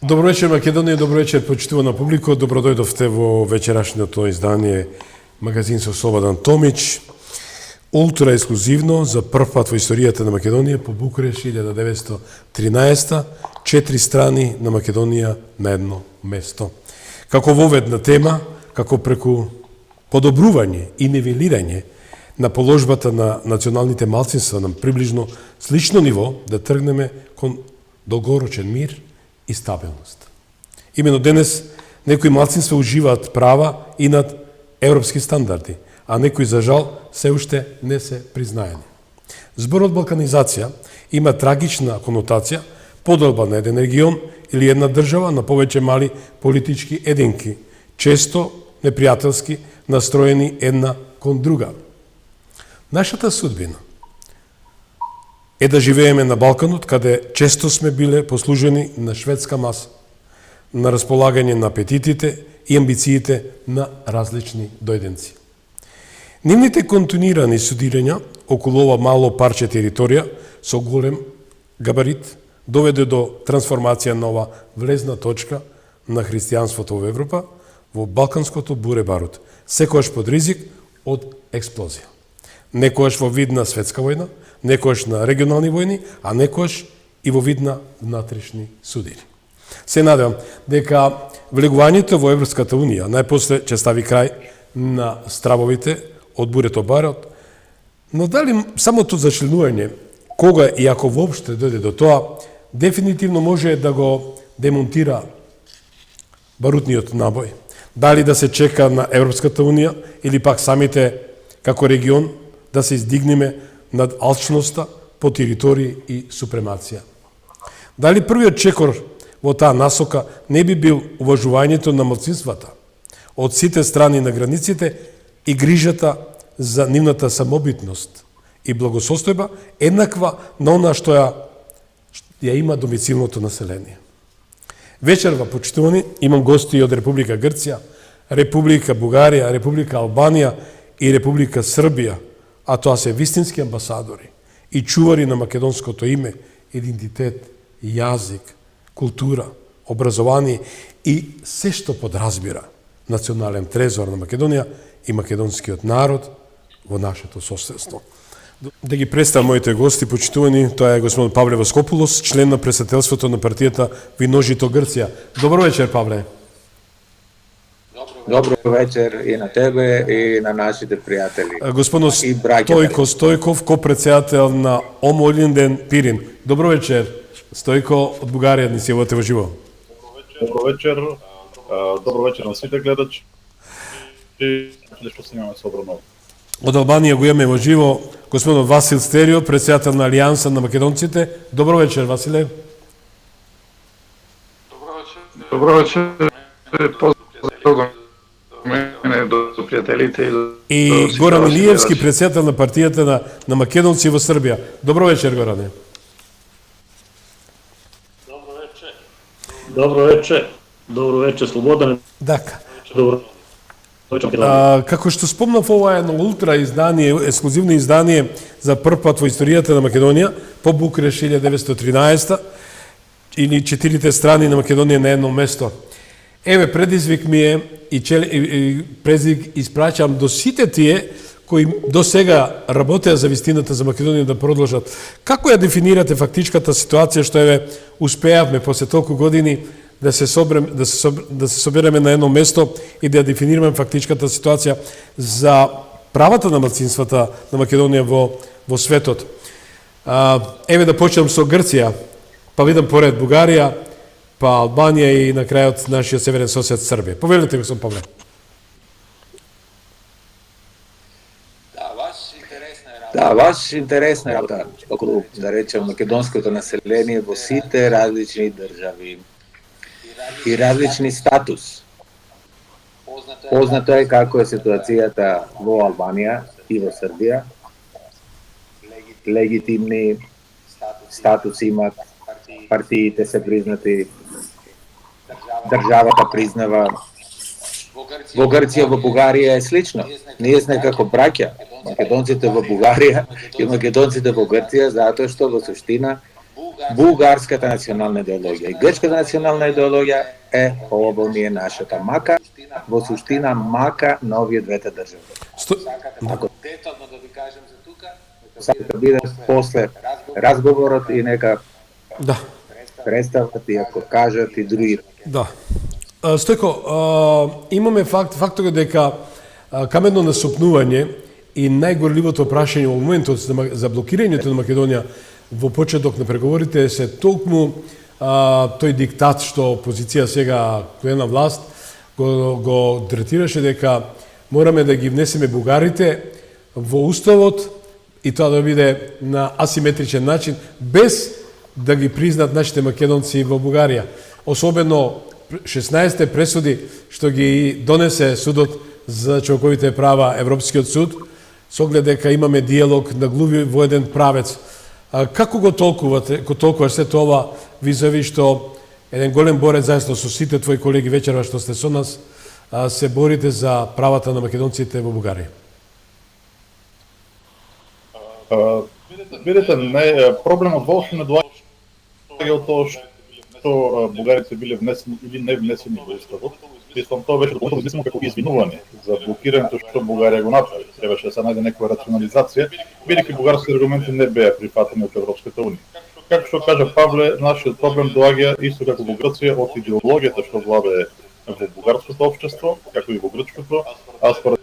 Добро вечер, Македонија, добро вечер, почитувана публико. Добро дојдовте во вечерашното издание Магазин со Слободан Томич. Ултра ексклузивно за прв пат во историјата на Македонија по Букуреш 1913, 4 страни на Македонија на едно место. Како воведна тема, како преку подобрување и нивелирање на положбата на националните малцинства на приближно слично ниво да тргнеме кон долгорочен мир и стабилност. Имено денес некои малцинства уживаат права и над европски стандарди, а некои за жал се уште не се признаени. Зборот балканизација има трагична конотација, поделба на еден регион или една држава на повеќе мали политички единки, често непријателски настроени една кон друга. Нашата судбина е да живееме на Балканот, каде често сме биле послужени на шведска маса, на располагање на апетитите и амбициите на различни дојденци. Нивните континуирани судирања околу ова мало парче територија со голем габарит доведе до трансформација на ова влезна точка на христијанството во Европа во балканското буре барут, секојаш под ризик од експлозија. Некојаш во вид на светска војна, некојаш на регионални војни, а некојаш и во вид на внатрешни судири. Се надевам дека влегувањето во Европската Унија најпосле ќе стави крај на стравовите од бурето барот, но дали самото зачленување, кога и ако воопште дојде до тоа, дефинитивно може да го демонтира барутниот набој. Дали да се чека на Европската Унија или пак самите како регион да се издигнеме над алчноста по територии и супремација. Дали првиот чекор во таа насока не би бил уважувањето на малцинствата од сите страни на границите и грижата за нивната самобитност и благосостојба еднаква на она што ја има домицилното население. Вечерва, почитувани, имам гости од Република Грција, Република Бугарија, Република Албанија и Република Србија, а тоа се вистински амбасадори и чувари на македонското име, идентитет, јазик, култура, образование и се што подразбира национален трезор на Македонија и македонскиот народ во нашето соседство. Да ги представам моите гости, почитувани, тоа е господин Павле Воскопулос, член на председателството на партијата Виножито Грција. Добро вечер, Павле. Добро вечер и на тебе и на нашите пријатели. Господин Стојко Стојков, ко-председател на Омолинден Пирин. Добро вечер, Стојко од Бугарија, ни се јавувате во живо. Добро вечер на сите гледачи. Што снимаме собрано. Од Албанија го имаме во живо господин Васил Стерио, председател на Алијанса на македонците. Добро вечер, Василе. Добро вечер. Поздрав мене до пријателите и Горан Илиевски, председател на партијата на македонци во Србија. Добро вечер, Горане. Добро вечер, Слободан. Дака. Добро. Како што спомнав, ова е едно ултра издание, ексклузивно издание за прв пат во историјата на Македонија по Букуреш 1913 или 4 страни на Македонија на едно место. Еве, предизвик ми е и предизвик испраќам до сите тие кои до сега работеа за вистината за Македонија да продолжат. Како ја дефинирате фактичката ситуација што еве успеавме после толку години да се собереме на едно место и да ја дефинираме фактичката ситуација за правата на малцинствата на Македонија во светот? Еве да почнем со Грција, па видам поред Бугарија, па Албанија и на крајот нашиот северен сосед Србија. Повелете, господин Павле. Да, баш интересна работа околу, да речем, македонското население во сите различни држави и различни статус. Познато е како е ситуацијата во Албанија и во Србија. Легитимни статус имат, партиите се признати, државата признава. Во Грција, во Бугарија е слично. Ние сме како браќа, македонците во Бугарија и македонците во Грција, затоа што во суштина бугарската национална идеологија и грчката национална идеологија е ово ни е нашата мака, во суштина мака на овие двете држави. Ако детално да ви кажем за тука, сакате биде после разговорот и нека Да. представат и ако кажат и други. Да. Стојко, имаме фактот дека кам едно насопнување и најгорливото прашање во моментот за блокирањето на Македонија во почеток на преговорите се толкму тој диктат што опозиција сега која на власт го третираше дека мораме да ги внесеме бугарите во уставот и тоа да биде на асиметричен начин без да ги признат нашите македонци во Бугарија. Особено 16 пресуди што ги донесе судот за човековите права, Европскиот суд, со оглед дека имаме диалог на глуви во еден правец. Како го толкуваш се тоа визави што еден голем борец заедно со сите твои колеги вечера што сте со нас се борите за правата на македонците во Бугарија? Видите, проблемот воопшто не доаѓа од тоа што бугарите биле внесени или не внесени во уставот. Мислам, тоа беше дополнително измислено како извинување за блокирањето што Бугарија го направи. Требаше да се најде некоја рационализација, бидејќи бугарските аргументи не беа прифатени од Европската унија. Како што кажа Павле, нашиот проблем доаѓа исто како во Грција од идеологијата што владае во бугарското општество, како и во грчкото, а според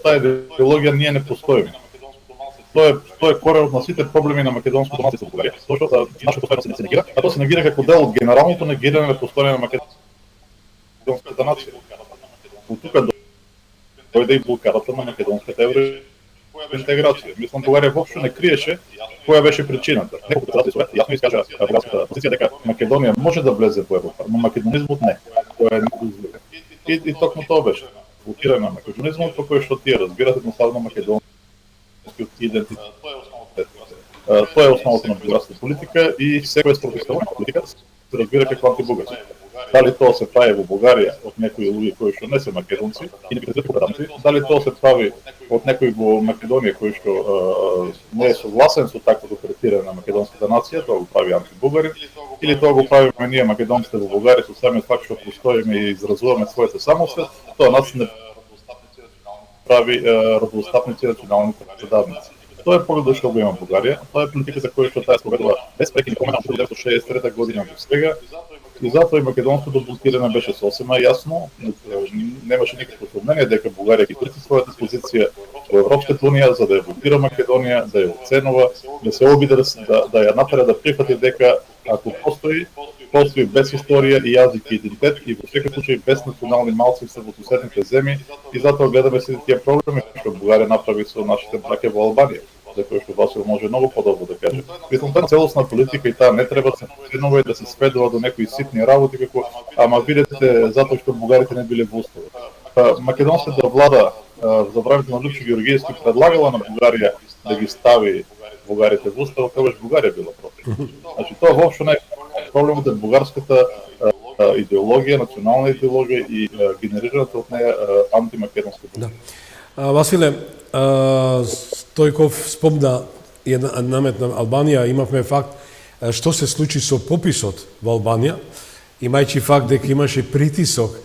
таа идеологија ние не постоиме. Тоа е коренот на сите проблеми на македонското малцинство во Бугарија, тоа што нашето постојано се негира, а тоа се негира како дел од генералното негирање на постојање на македонската нација. Од тука дојде и блокадата на македонската евроинтеграција. Мислам, Бугарија воопшто не криеше која беше причината. Неколку председатели јасно искажа бугарската позиција дека Македонија може да влезе во Европа, но македонизмот не. Тоа е неузволено. И токму тоа беше. Блокирање на македонизмот, по кој што тие разбират едноставно македонскиот идентитет. Тоа е основата на бугарската политика и секоја спротивна политика се разбира како антибугарска. Дали тоа се прави во Бугарија од некои луѓе кои што не се македонци и не се покаранци, дали тоа се прави од некој во Македонија кој што не е согласен со таквото третирање на македонската нација, тоа го прави антибугарин, или тоа го правиме ние македонците во Бугарија со самиот факт што постоиме и изразуваме својата самосвест, тоа нас не прави родостапници националните задавници. Тоа е погледот што го има Бугарија, тоа е политиката која што таа спроведува без прекини помена од 1963 година до сега. И затоа и македонското блокирање беше сосема јасно, немаше никакво сомнение дека Бугарија ги търси својата позиција во Европската унија за да ја блокира Македонија, да ја оценува, да се обиде да ја натера да прифати дека ако постои без историја и јазик и идентитет и во секој случај без национални малцинства во соседните земји и затоа гледаме сите тие проблеми што Бугарија направи со нашите браќа во Албанија, за кој што Васил може многу подобро да каже. Мислам, таа целосна политика и таа не треба да се оценува и да се сведува до некои ситни работи како ама видете затоа што бугарите не биле во уставот. Македонската влада за времето на Лјупчо Георгиевски предлагала на Бугарија да ги стави бугарите во уставот, тогаш Бугарија била против. Значи тоа воопшто не е проблемот е бугарската идеологија, национална идеологија и генерираната од неја антимакедонска политика. Василе, Стојков спомна и наметна Албанија, имавме факт што се случи со пописот во Албанија, имајќи факт дека имаше притисок,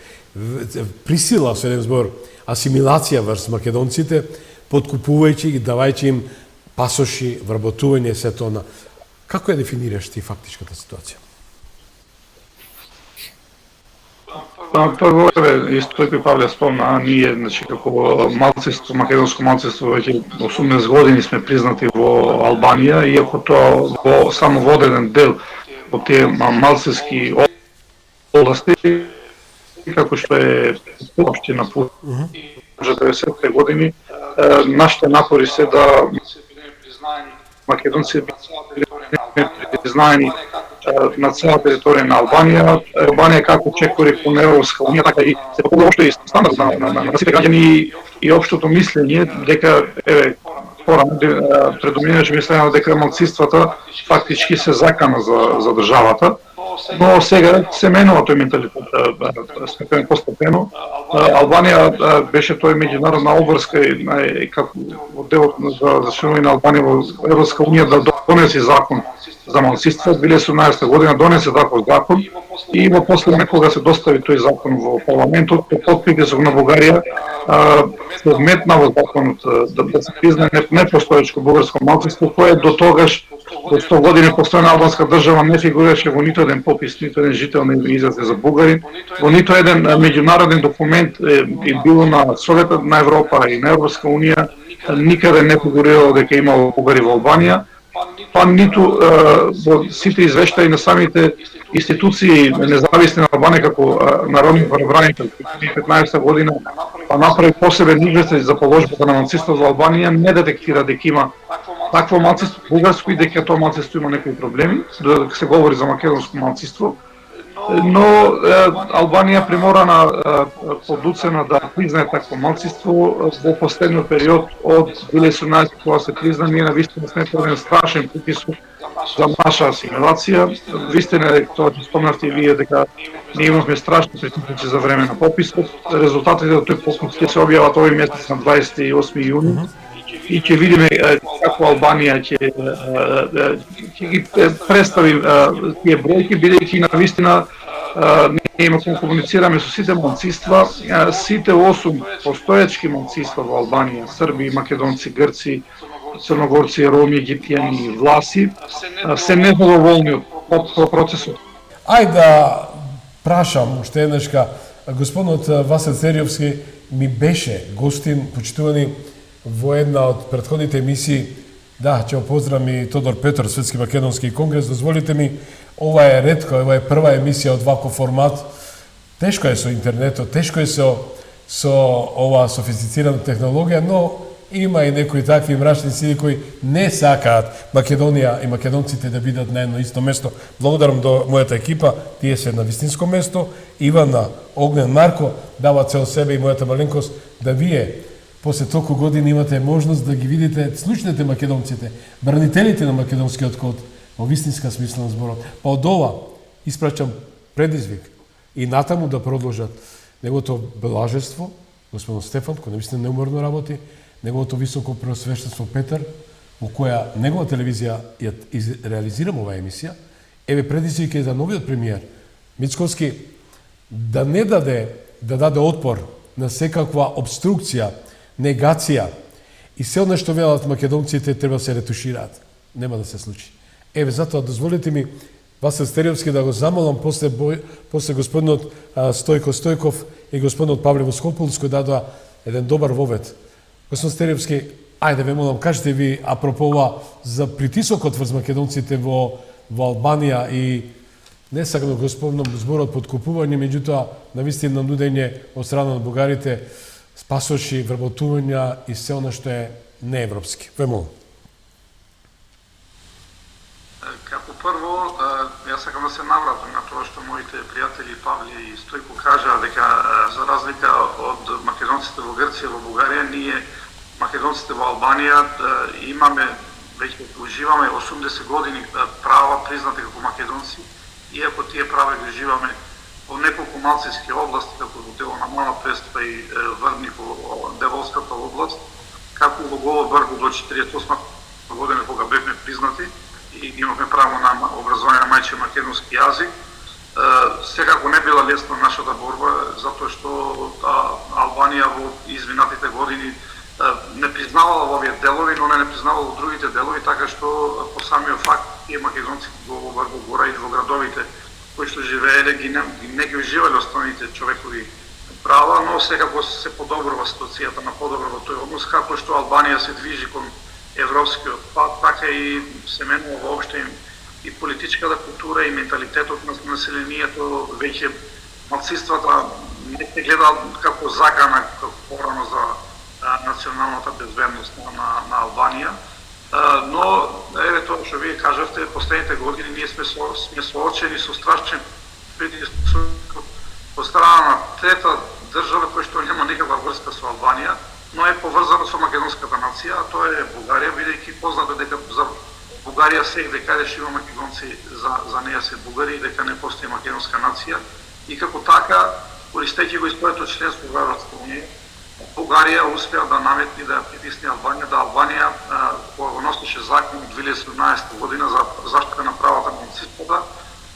присила со еден збор, асимилација врз македонците, подкупувајќи ги, давајќи им пасоши, вработување, се тоа. Како ја дефинираш ти фактичката ситуација? Прво, исто и Павле спомна, ние, значи, како малцинство, македонско малцинство, веќе 18 години сме признати во Албанија, иако тоа само во одреден дел од тие малцински области, како што е општина Пужа 90-те години, нашите напори се да македонци бидат признаени на цела територија на Албанија. Албанија како чекори кон Европска унија, така и се покажува што е стандард на сите граѓани и општото мислење дека порано предоминираше мислење дека малцинствата фактички се закана за државата, но сега се менува тој менталитет постепено. Албанија беше тој меѓународна обврска и како делот за членови на Албанија во Европска унија да донесе закон за малцинства. 2018 година донесе таков закон и во после некога се достави тој закон во парламентот по потписот на Бугарија се вметна во законот да се признае непостоечко бугарско малцинство кое до тогаш од 100 години постојана албанска држава не фигурираше во ниту еден попис, ниту еден жител не изрази за бугарин, во ниту еден меѓународен документ и било на Советот на Европа и на Европска унија никаде не фигурирало дека имало бугари во Албанија, па ниту во сите извештаи на самите институции независни на Албанија како народни правобранител 2015 година па направи посебен извештај за положбата на малцинството во Албанија, не детектира дека има такво малцинство бугарско и дека тоа малцинство има некои проблеми, додека се говори за македонско малцинство. Но Албанија приморана подуцена да признае такво малцинство во последниот период од 2018 кога се призна, ние навистина сме еден страшен притисок за наша асимилација. Вистина е тоа што спомнавте и вие дека ние имавме страшни притисоци за време на пописот. Резултатите од тој попис ќе се објават овој месец на 28 јуни. И ќе видиме како Албанија ќе ги представи тие бројки, бидејќи навистина ние имаме комуницираме со сите малцинства, сите 8 постоечки малцинства во Албанија, Срби, Македонци, Грци, Црногорци, Роми, Египтјани и Власи, се незадоволни од процесот. Ајде да прашам уште еднашка, господинот Васил Цериовски ми беше гостин, почитувани во една од претходните емисии. Да, ќе поздравам и Тодор Петор, Светски македонски конгрес. Дозволите ми, ова е ретко, ова е прва емисија од ваков формат. Тешко е со интернетот, тешко е со ова софистицирана технологија, но има и некои такви мрачни сили кои не сакаат Македонија и македонците да бидат на едно исто место. Благодарам до мојата екипа, тие се на вистинско место. Ивана, Огнен, Марко дава цел себе и мојата маленкост да вие после толку години имате можност да ги видите, слушнете македонците, бранителите на македонскиот код, во вистинска смисла на зборот. Па од ова испраќам предизвик и натаму да продолжат неговото белажество, господин Стефан, кој навистина неуморно работи, неговото високо преосвештенство Петар, во која негова телевизија ја реализирам оваа емисија. Еве предизвик е за новиот премиер Мицковски да не даде отпор на секаква обструкција, негација и се оно што велат македонците треба се ретушираат. Нема да се случи. Еве, затоа дозволите ми Васил Стериовски да го замолам после господинот Стојко Стојков и господинот Павле Воскопулс кој дадоа еден добар вовед. Господин Стериовски, ајде ве молам, кажете ви апропо ова за притисокот врз македонците во Албанија и не сакам да го спомнам зборот подкупување, меѓутоа навистина нудење од страна на бугарите спасоши, вработувања и се оно што е неевропски. Ве молам. Како прво, јас сакам да се навратам на тоа што моите пријатели Павле и Стојко кажаа дека за разлика од македонците во Грција, во Бугарија, ние македонците во Албанија имаме, веќе уживаме 80 години права признати како македонци, иако тие права ги уживаме во неколку малцински области, како во дело на Мала Преспа и Врник во Деволската област, како во Голо Брго до 48 година кога бевме признати и имавме право на образование на мајчин македонски јазик. Секако не била лесна нашата борба, затоа што Албанија во изминатите години не признавала овие делови, но не признавала другите делови, така што по самиот факт тие македонци во гора и во градовите кои што живееле не ги уживале останалите човекови права, но секако се подобрува ситуацијата на подобро во тој однос, како што Албанија се движи кон европскиот пат, така и се менува воопште и политичката култура и менталитетот на населението, веќе малцинствата не се гледаат како закана, како порано за националната безбедност на Албанија. Но, еве тоа што вие кажавте, последните години ние сме соочени со страшен притисок од страна на трета држава која што нема никаква врска со Албанија, но е поврзана со македонската нација, а тоа е Бугарија, бидејќи познато дека за Бугарија секаде каде што има македонци, за неја се бугари и дека не постои македонска нација. И како така, користејќи го и своето членство во Европска унија, Бугарија успеа да наметни да притисне Албанија, да Албанија кога го носеше закон од 2017 година за заштита на правата на малцинствата,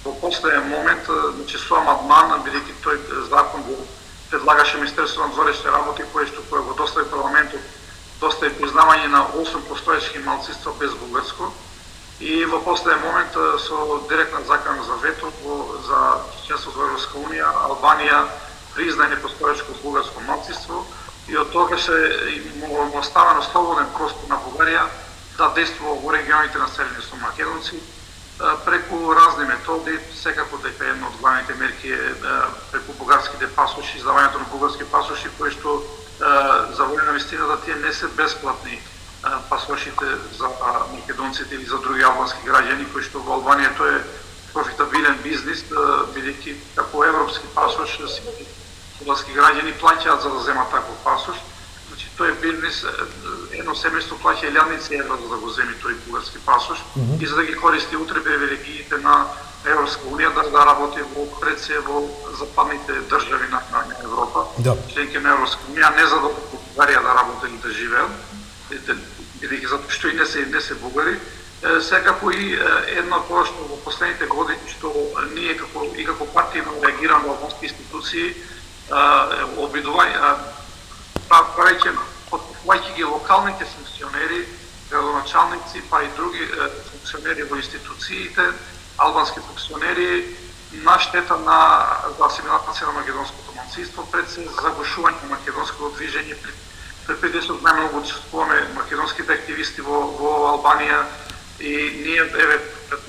во последен момент, значи со амандман, бидејќи тој закон го предлагаше Министерството на външните работи, кој го достави парламентот, достави признавање на 8 постоечки малцинства без бугарско, и во последен момент со директна закана за вето за членство во Европска унија, Албанија призна непостоечко бугарско малцинство и од тога се му оставено слободен простор на Бугарија да действува во регионите населени со македонци преку разни методи. Секако дека една од главните мерки е преку бугарските пасоши, издавањето на бугарски пасоши, кои што за војна вистината тие не се бесплатни пасошите за македонците или за други албански граѓани, кои што во Албанија тоа е профитабилен бизнис, бидејќи како европски пасош албански граѓани плаќаат за да земат таков пасош. Значи тој е бизнис, едно семејство плаќа 1000 евра за да го земи тој бугарски пасош и за да ги користи утре привилегиите на Европска унија да работи пред се во западните држави на Европа, членки на Европска унија, не за да Бугарија да работи или да живеат, бидејќи затоа што и не се бугари. Секако и едно тоа што во последните години што ние како партија реагираме во албански институции, подкупувајќи ги локалните функционери, градоначалници, па и други функционери во институциите, албански функционери, на штета за асимилација на македонското малцинство, пред се заглушување на македонското движење. Пред 50 најмногу учествуваме македонските активисти во Албанија и ние пред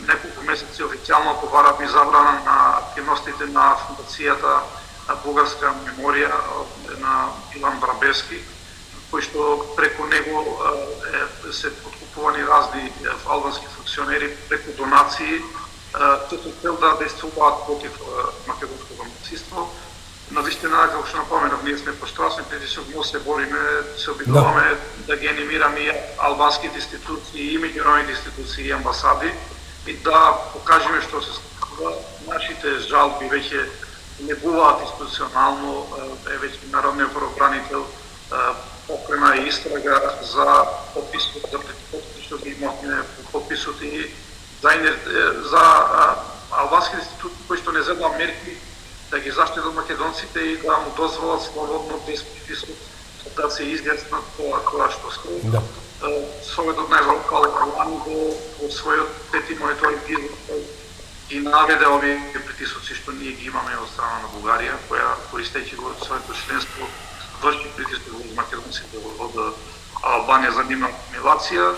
неколку месеци официјално побаравме забрана на активностите на фундацијата Бугарска меморија на Иван Брабевски, кој што преку него се подкупувани разни албански функционери преку донации, со цел да действуваат против македонското малцинство. Навистина, како што напоменав, ние сме пострасни притисок, но се бориме, се обидуваме да ги анимираме и албанските институции, и меѓународните институции и амбасади и да покажеме што се случува. Нашите жалби веќе не буваат институционално, веќе народниот правобранител покрена истрага за подписот, за што ги имавме подписот и за албанските институции кои што не земаа мерки да ги заштитат македонците и да му дозволат слободно без притисок да се изјаснат тоа што скрува. Советот на Европа во својот пети мониторинг и наведе овие притисоци што ние ги имаме од страна на Бугарија, која користејќи го своето членство врши притисок во македонците од Албанија за нивна асимилација.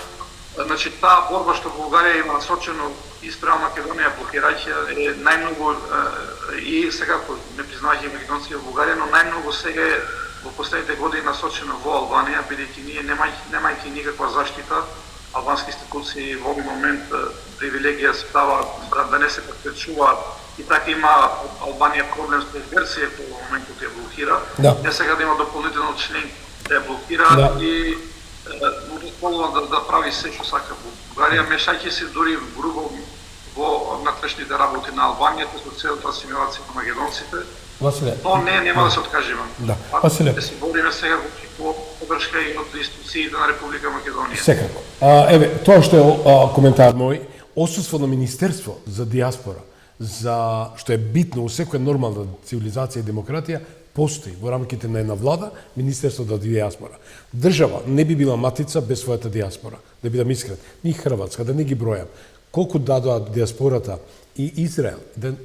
Значи таа борба што Бугарија има насочено и спрема Македонија блокирајќи е најмногу и секако не признавајќи македонците во Бугарија, но најмногу сега е во последните години насочено во Албанија, бидејќи ние немајќи никаква заштита, албански институции во овој момент привилегија се дава да не се пречуваат и така има Албанија проблем со Грција кој во моментот ја блокира. Не сега да има дополнително член да ја блокира и му дозволува да прави се што сака во Бугарија, мешајќи се дури грубо во внатрешните работи на Албанија со целата асимилација на македонците. Но нема да се откажеме. Да се бориме сега во поддршка и од институциите на Република Македонија. Секако. Еве, тоа што е коментар мој, отсутство на Министерство за диаспора, за што е битно у секоја нормална цивилизација и демократија, постои во рамките на една влада, Министерство за диаспора. Држава не би била матица без својата диаспора, да бидам искрен. Ни Хрватска, да не ги бројам. Колку дадоа диаспората и Израел,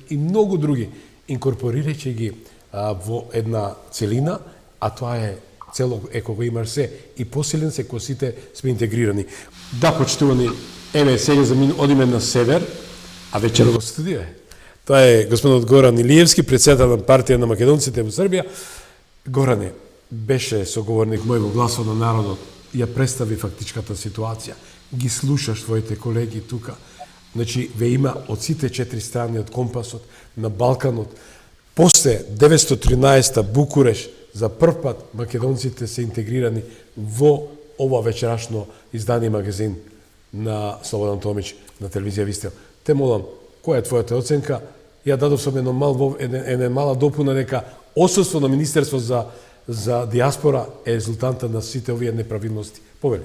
и многу други, инкорпорирајќи ги во една целина, а тоа е цело кога имаш се и посилен се кога сите сме интегрирани. Да, почитувани, еве сега одиме на север, а вечера во студио е. Тоа е господинот Горан Илиевски, председател на партија на македонците во Србија. Горане, беше соговорник мој во Гласот на народот, ја представи фактичката ситуација. Ги слушаш твоите колеги тука. Значи, ве има од сите 4 страни од компасот на Балканот. После 913 Букуреш, за прв пат македонците се интегрирани во ова вечерашно издание магазин на Слободан Томич на телевизија Вистел. Те молам, која е твојата оценка? ја дадов сум една мала допуна дека отсутство на Министерство за диаспора е резултанта на сите овие неправилности. Повели.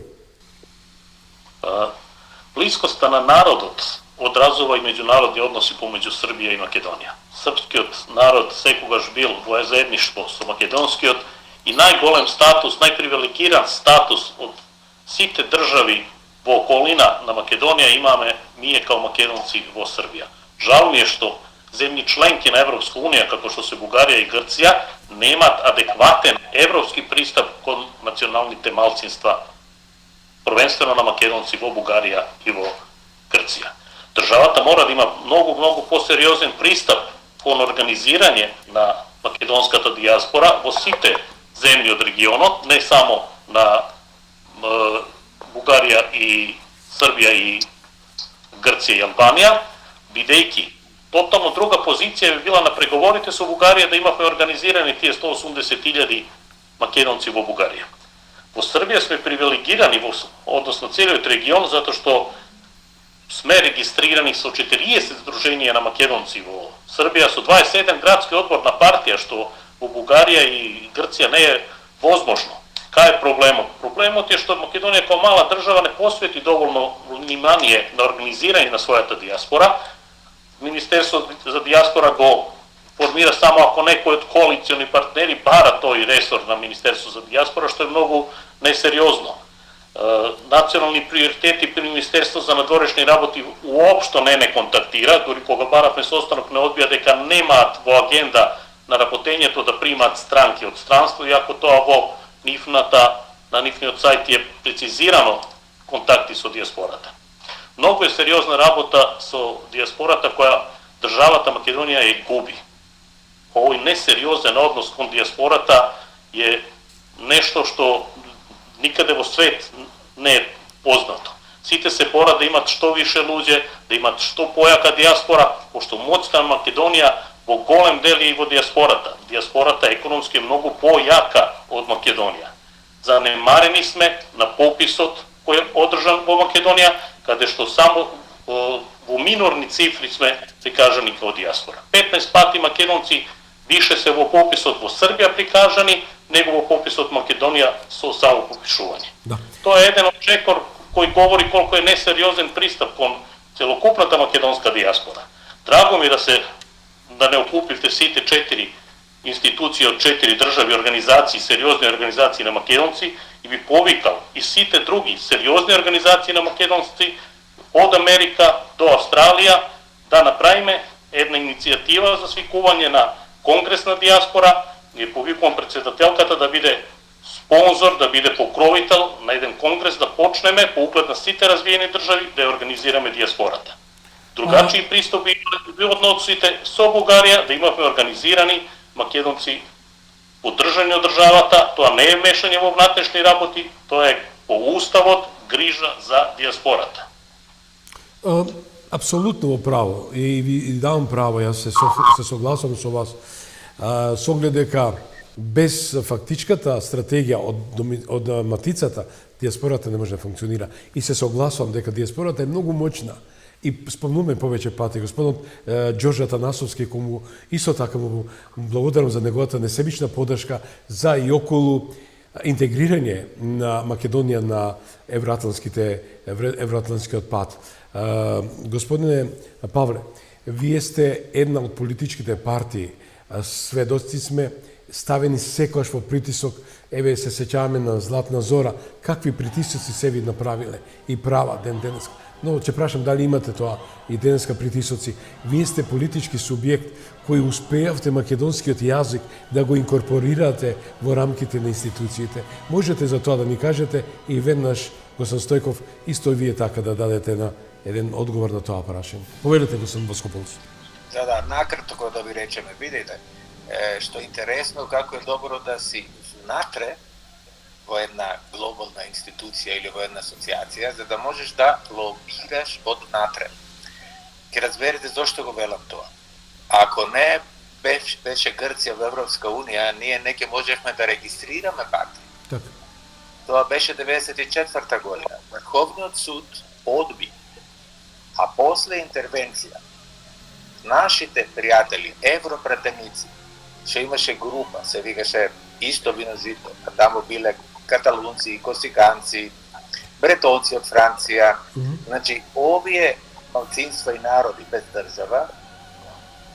Блискоста на народот одразува и меѓународни односи помеѓу Србија и Македонија. Српскиот народ секогаш бил во заедништво со македонскиот и најголем статус, најпривилегиран статус од сите држави во околина на Македонија имаме ние као македонци во Србија. Жал ми е што земји членки на Европска унија, како што се Бугарија и Грција, немаат адекватен европски пристап кон националните малцинства, првенствено на македонци во Бугарија и во Грција. Државата мора да има многу посериозен пристап кон организирање на македонската диаспора во сите земји од регионот, не само на Бугарија и Србија и Грција и Албанија, бидејќи тотално друга позиција би била на преговорите со Бугарија да имавме организирани тие 180.000 македонци во Бугарија. Во Србија сме привилегирани односно целиот регион затоа што сме регистрирани со 40 здруженија на македонци во Србија, со 21 градски одбор на партија, што во Бугарија и Грција не е возможно. Кај е проблемот? Проблемот е што Македонија како мала држава не посвети доволно внимание на организирање на својата диаспора. Министерство за диаспора го формира само ако некој од коалициони партнери бара тој ресор на Министерство за диаспора, што е многу несериозно. Национални приоритети при Министерство за надворешни работи уопшто не контактира, дори кога баравме состанок не одбија дека немаат во агенда на работењето да примаат странки од странство, иако тоа во на нивниот сајт е прецизирано контакти со диаспората. Многу е сериозна работа со диаспората која државата Македонија ја губи. Овој несериозен однос кон диаспората е нешто што никаде во свет не е познато. Сите се бора да имат што више луѓе, да имат што појака диаспора, пошто моќта на Македонија во голем дел е и во диаспората. Диаспората економски е многу појака од Македонија. Занемарени сме на пописот кој е одржан во Македонија, каде што само во минорни цифри сме прикажани како диаспора. 15 пати македонци више се во пописот во Србија прикажани, него во пописот Македонија со само попишување. Да. Тоа е еден од чекор кој говори колку е несериозен пристап кон целокупната македонска диаспора. Драго ми да не окупивте сите 4 институции од 4 држави, организации, сериозни организации на македонци и би повикал и сите други сериозни организации на македонци од Америка до Австралија да направиме една иницијатива за свикување на Конгрес на диаспора. Ние повикувам председателката да биде спонзор, да биде покровител на еден конгрес, да почнеме по углед на сите развиени држави да ја организираме диаспората. Другачи пристапи би односите со Бугарија, да имаме организирани македонци поддржани од државата. Тоа не е мешање во внатрешни работи, тоа е по уставот грижа за диаспората. Апсолутно во право и ви давам право, јас се согласувам со вас. Со оглед дека без фактичката стратегија од матицата, диаспората не може да функционира. И се согласувам дека диаспората е многу моćна. И спомнуваме повеќе пати господинот Ѓорџе Атанасовски, кому исто така му благодарам за неговата несебична поддршка за и околу интегрирање на Македонија на евроатлантскиот пат. Господине Павле, вие сте една од политичките партии, сведоци сме, ставени секојаш во притисок, еве се сеќаваме на Златна Зора, какви притисоци се ви направиле и права денеска. Но ќе прашам дали имате тоа и денеска притисоци. Вие сте политички субјект кој успеавте македонскиот јазик да го инкорпорирате во рамките на институциите. Можете за тоа да ни кажете и веднаш, господин Стојков, исто и вие така да дадете на еден одговор на тоа прашање. Повелете, господин Воскополос. Да, накратко да ви речеме, видите, што е интересно, како е добро да си внатре во една глобална институција или во една асоциација, за да можеш да лобираш однатре. Ке разберете зошто го велам тоа. Ако не беше Грција во Европска унија, ние не ке можевме да регистрираме партија. Така. Тоа беше 94-та година. Врховниот суд одби, а после интервенција нашите пријатели, европратеници, што имаше група, се викаше Исто Винозито, а таму биле каталунци, косиканци, бретонци од Франција. Значи, овие малцинства и народи без држава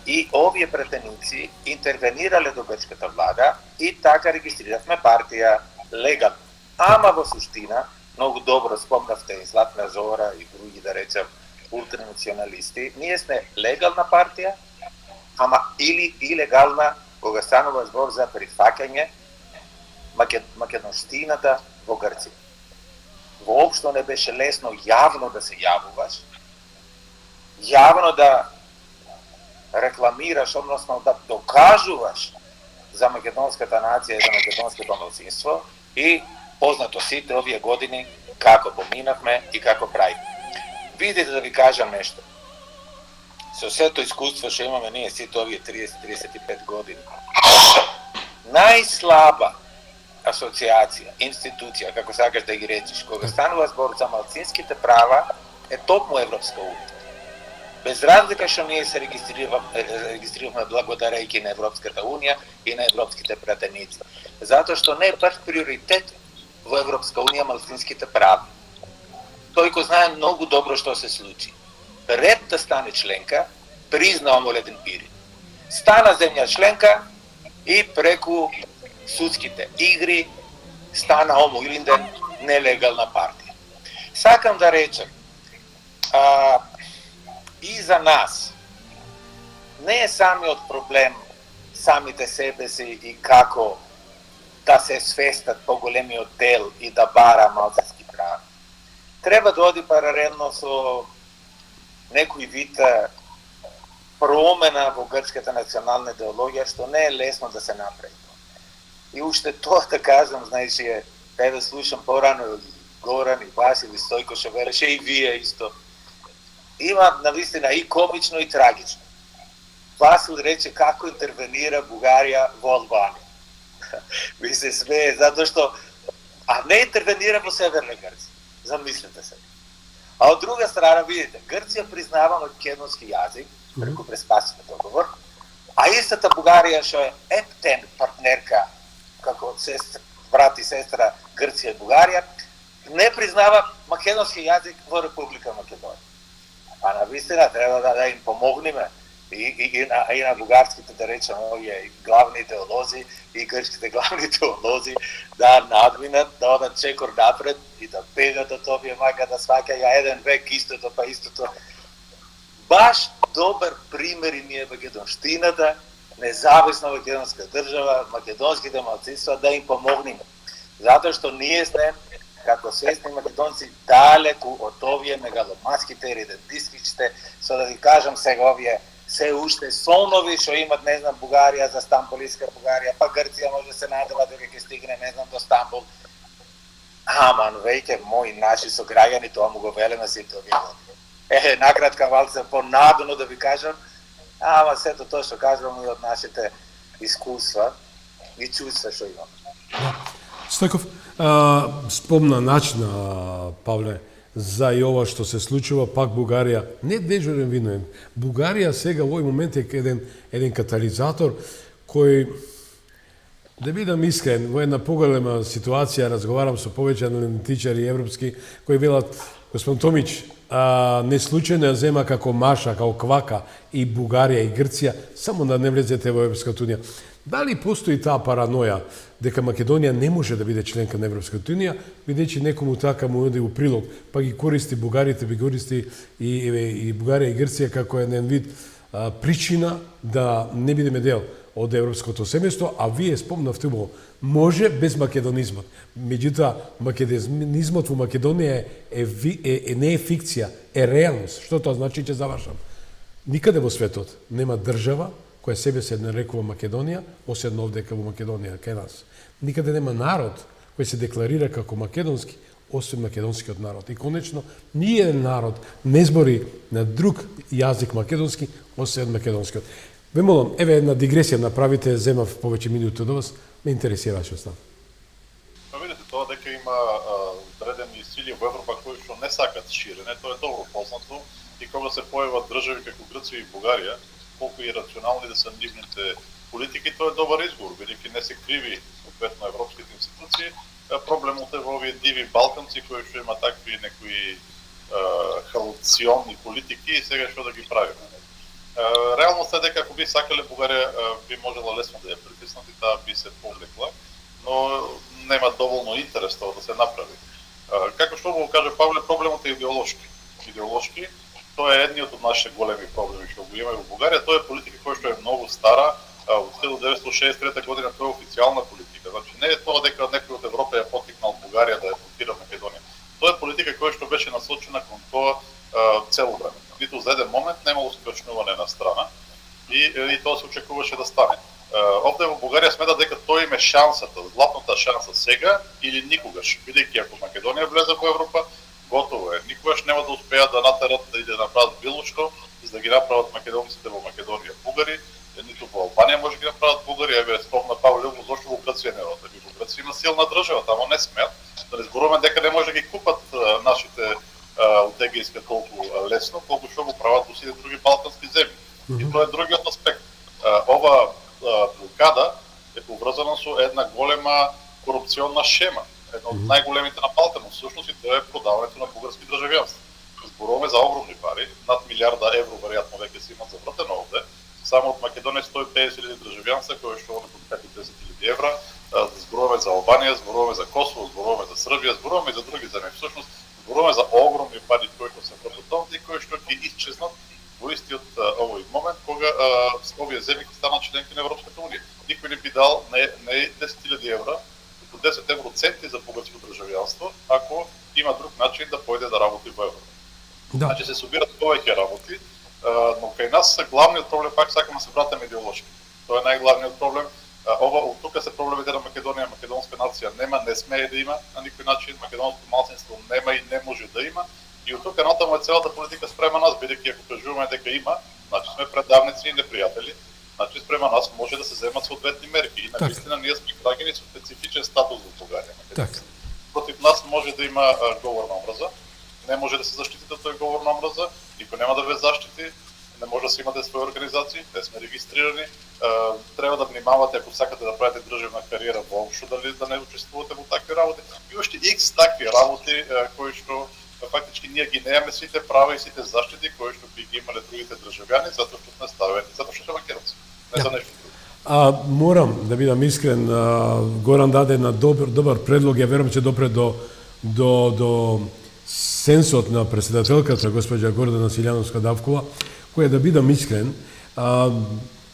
и овие претеници интервенирале до грчката влада и така регистриравме партија легално. Ама во суштина, многу добро спомнавте и Златна Зора и други, да речем, ултранационалисти, ние сме легална партија, ама или илегална кога станува збор за прифаќање македонштината во Грција. Воопшто не беше лесно јавно да се јавуваш, јавно да рекламираш, односно да докажуваш за македонската нација и за македонското малцинство и познато сите овие години како поминавме и како правиме. Видите, да ви кажам нешто. Со сето искуство што имаме ние сите овие 30-35 години, најслаба асоциација, институција, како сакаш да ги речеш, кога станува збор за малцинските права, е токму Европска унија. Без разлика што ние се регистриравме благодарејќи на Европската унија и на европските пратеници. Затоа што не е прв приоритет во Европска унија малцинските права. Тој кој знае многу добро што се случи. Пред да стане членка, призна Омоледен Пирин. Стана земја членка и преку судските игри стана Омо Илинден нелегална партија. Сакам да речем, и за нас не е самиот проблем самите себе си и како да се свестат поголемиот дел и да бара малцински права. Треба да оди паралелно со некој вид промена во грчката национална идеологија, што не е лесно да се направи. И уште тоа да кажам, знаеш, да слушам порано и Горан, и Васил, и Стојко што велеше, и вие исто. Има навистина и комично и трагично. Васил рече како интервенира Бугарија во Албанија. Ви се смее, затоа што не интервенира во Северна Грција. Замислете се. А од друга страна, видите, Грција признава македонски јазик преку Преспасивен договор, а истата Бугарија што е ептен партнерка како брат и сестра Грција и Бугарија, не признава македонски јазик во Република Македонија. А навистина треба да им помогнеме и на бугарските, да речем, овие главни теолози и грчките главни теолози да надминат, да одат чекор напред и да бегат од овие мака да сваќаја еден век истото па истото. Баш добар пример и ние македонштината, независна македонска држава, македонските малцинства да им помогнеме. Затоа што ние сме како свесни македонци далеку од овие мегаломанските редентистичните, со да ви кажам сега овие се уште сонови што имат, не знам, Бугарија за Стамбулиска Бугарија, па Грција може се надева дека ќе стигне, не знам, до Стамбул. Аман, веќе мои наши сограѓани тоа му го велеме сите овие години. Накратка валца понадено да ви кажам, ама сето тоа што кажувам и од нашите искуства и чувства што имам. Стојков, спомна начина, Павле, за и ова што се случува, пак Бугарија, не дежурен виновен. Бугарија сега во овој момент е еден катализатор кој, да бидам искрен, во една поголема ситуација, разговарам со повеќе аналитичари европски, кои велат, господин Томич, не случајно ја зема како маша, како квака и Бугарија и Грција, само да не влезете во Европската унија. Дали постои таа параноја дека Македонија не може да биде членка на Европската унија, бидејќи некому така му оди у прилог, па ги користи бугарите, би користи и Бугарија и Грција како еден вид причина да не бидеме дел од европското семејство, а вие спомнавте во може без македонизмот. Меѓутоа, македонизмот во Македонија не е фикција, е реалност. Што тоа значи, ќе завршам? Никаде во светот нема држава која себе се нарекува Македонија, освен овдека во Македонија, кај нас. Никаде нема народ кој се декларира како македонски, освен македонскиот народ. И конечно, ниједен народ не збори на друг јазик македонски, освен македонскиот. Ве молам, еве една дигресија направите, земав повеќе минути од вас, ме интересираше став. Видите, тоа дека има одредени сили во Европа кои што не сакат ширење, тоа е добро познато, и кога се појават држави како Грција и Бугарија, колку и рационални да се нивните политики, тоа е добар изговор, бидејќи не се криви соодветно европските институции. Проблемот е во овие диви Балканци кои што има такви некои халуционни политики и сега што да ги правиме. Реалноста е дека ако би сакале Бугарија би можела лесно да ја притиснат и таа би се повлекла, но нема доволно интерес тоа да се направи. Како што го каже Павле, проблемот е идеолошки. Идеолошки, тоа е едниот од нашите големи проблеми што го имаме во Бугарија, тоа е политика која што е многу стара, од 1963 година тоа е официјална политика. Значи не е тоа дека некој од Европа ја поттикнал Бугарија да ја блокира Македонија. Тоа е политика која што беше насочена кон тоа цело време. Ниту за еден момент немало скачнување на страна и тоа се очекуваше да стане. Овде во Бугарија смета дека тоа им е шансата, златната шанса сега или никогаш, бидејќи ако Македонија влезе во Европа, готово е. Никогаш нема да успеат да натерат да иде направат било што, за да ги направат македонците во Македонија бугари, ниту во Албанија може да ги направат бугари, еве спомна Павле, зошто во Грција не одат. Во Грција има силна држава, тамо не смеат. Да не зборуваме дека не може да ги купат нашите утегијска толку лесно, колку што го прават во сите други балкански земји. И тоа е другиот аспект. Ова блокада е поврзана со една голема корупционна шема, една од најголемите на Балканот, всушност и тоа е продавањето на бугарски државјанство. Зборуваме за огромни пари, над милиарда евро веројатно веќе се имат завртено овде. Само од Македонија 150.000 државјанства кои што од 5-10.000 евра. Зборуваме за Албанија, зборуваме за Косово, зборуваме за Србија, зборуваме и за други земји. Всушност зборуваме за огромни пари кои што се вртат и кои што ќе исчезнат во истиот овој момент кога овие земји ќе станат членки на Европската унија. Никој не би дал не 10.000 евра, туку 10 евроценти за бугарско државјанство, ако има друг начин да појде да работи во Европа. Да. Значи се собират повеќе работи, но кај нас главниот проблем, пак сакам да се вратам идеолошки. Тоа е најглавниот проблем. Од тука се проблемите на Македонија, македонска нација нема, не смее да има на никој начин, македонско малцинство нема и не може да има. И од тука натаму е целата политика спрема нас, бидејќи ако кажуваме дека има, значи сме предавници и непријатели, значи спрема нас може да се земат соодветни мерки. И навистина ние сме граѓани со специфичен статус во Бугарија. Против нас може да има говор на омраза, не може да се заштитите тој говор на омраза, никој нема да ве заштити, не може да се имате своји организации, те сме регистрирани, треба да внимавате ако сакате да правите државна кариера воопшто дали да не учествувате во такви работи. И уште X такви работи кои што фактички ние ги неаме сите права и сите заштити кои што би ги имале другите државјани затоа што сме ставени, затоа што сме македонци, не за нешто друго. Морам да бидам искрен, Горан даде на добар предлог, ја верувам ќе допре до сенсот на председателката госпоѓа Гордана Силјановска-Давкова, која да бидам искрен,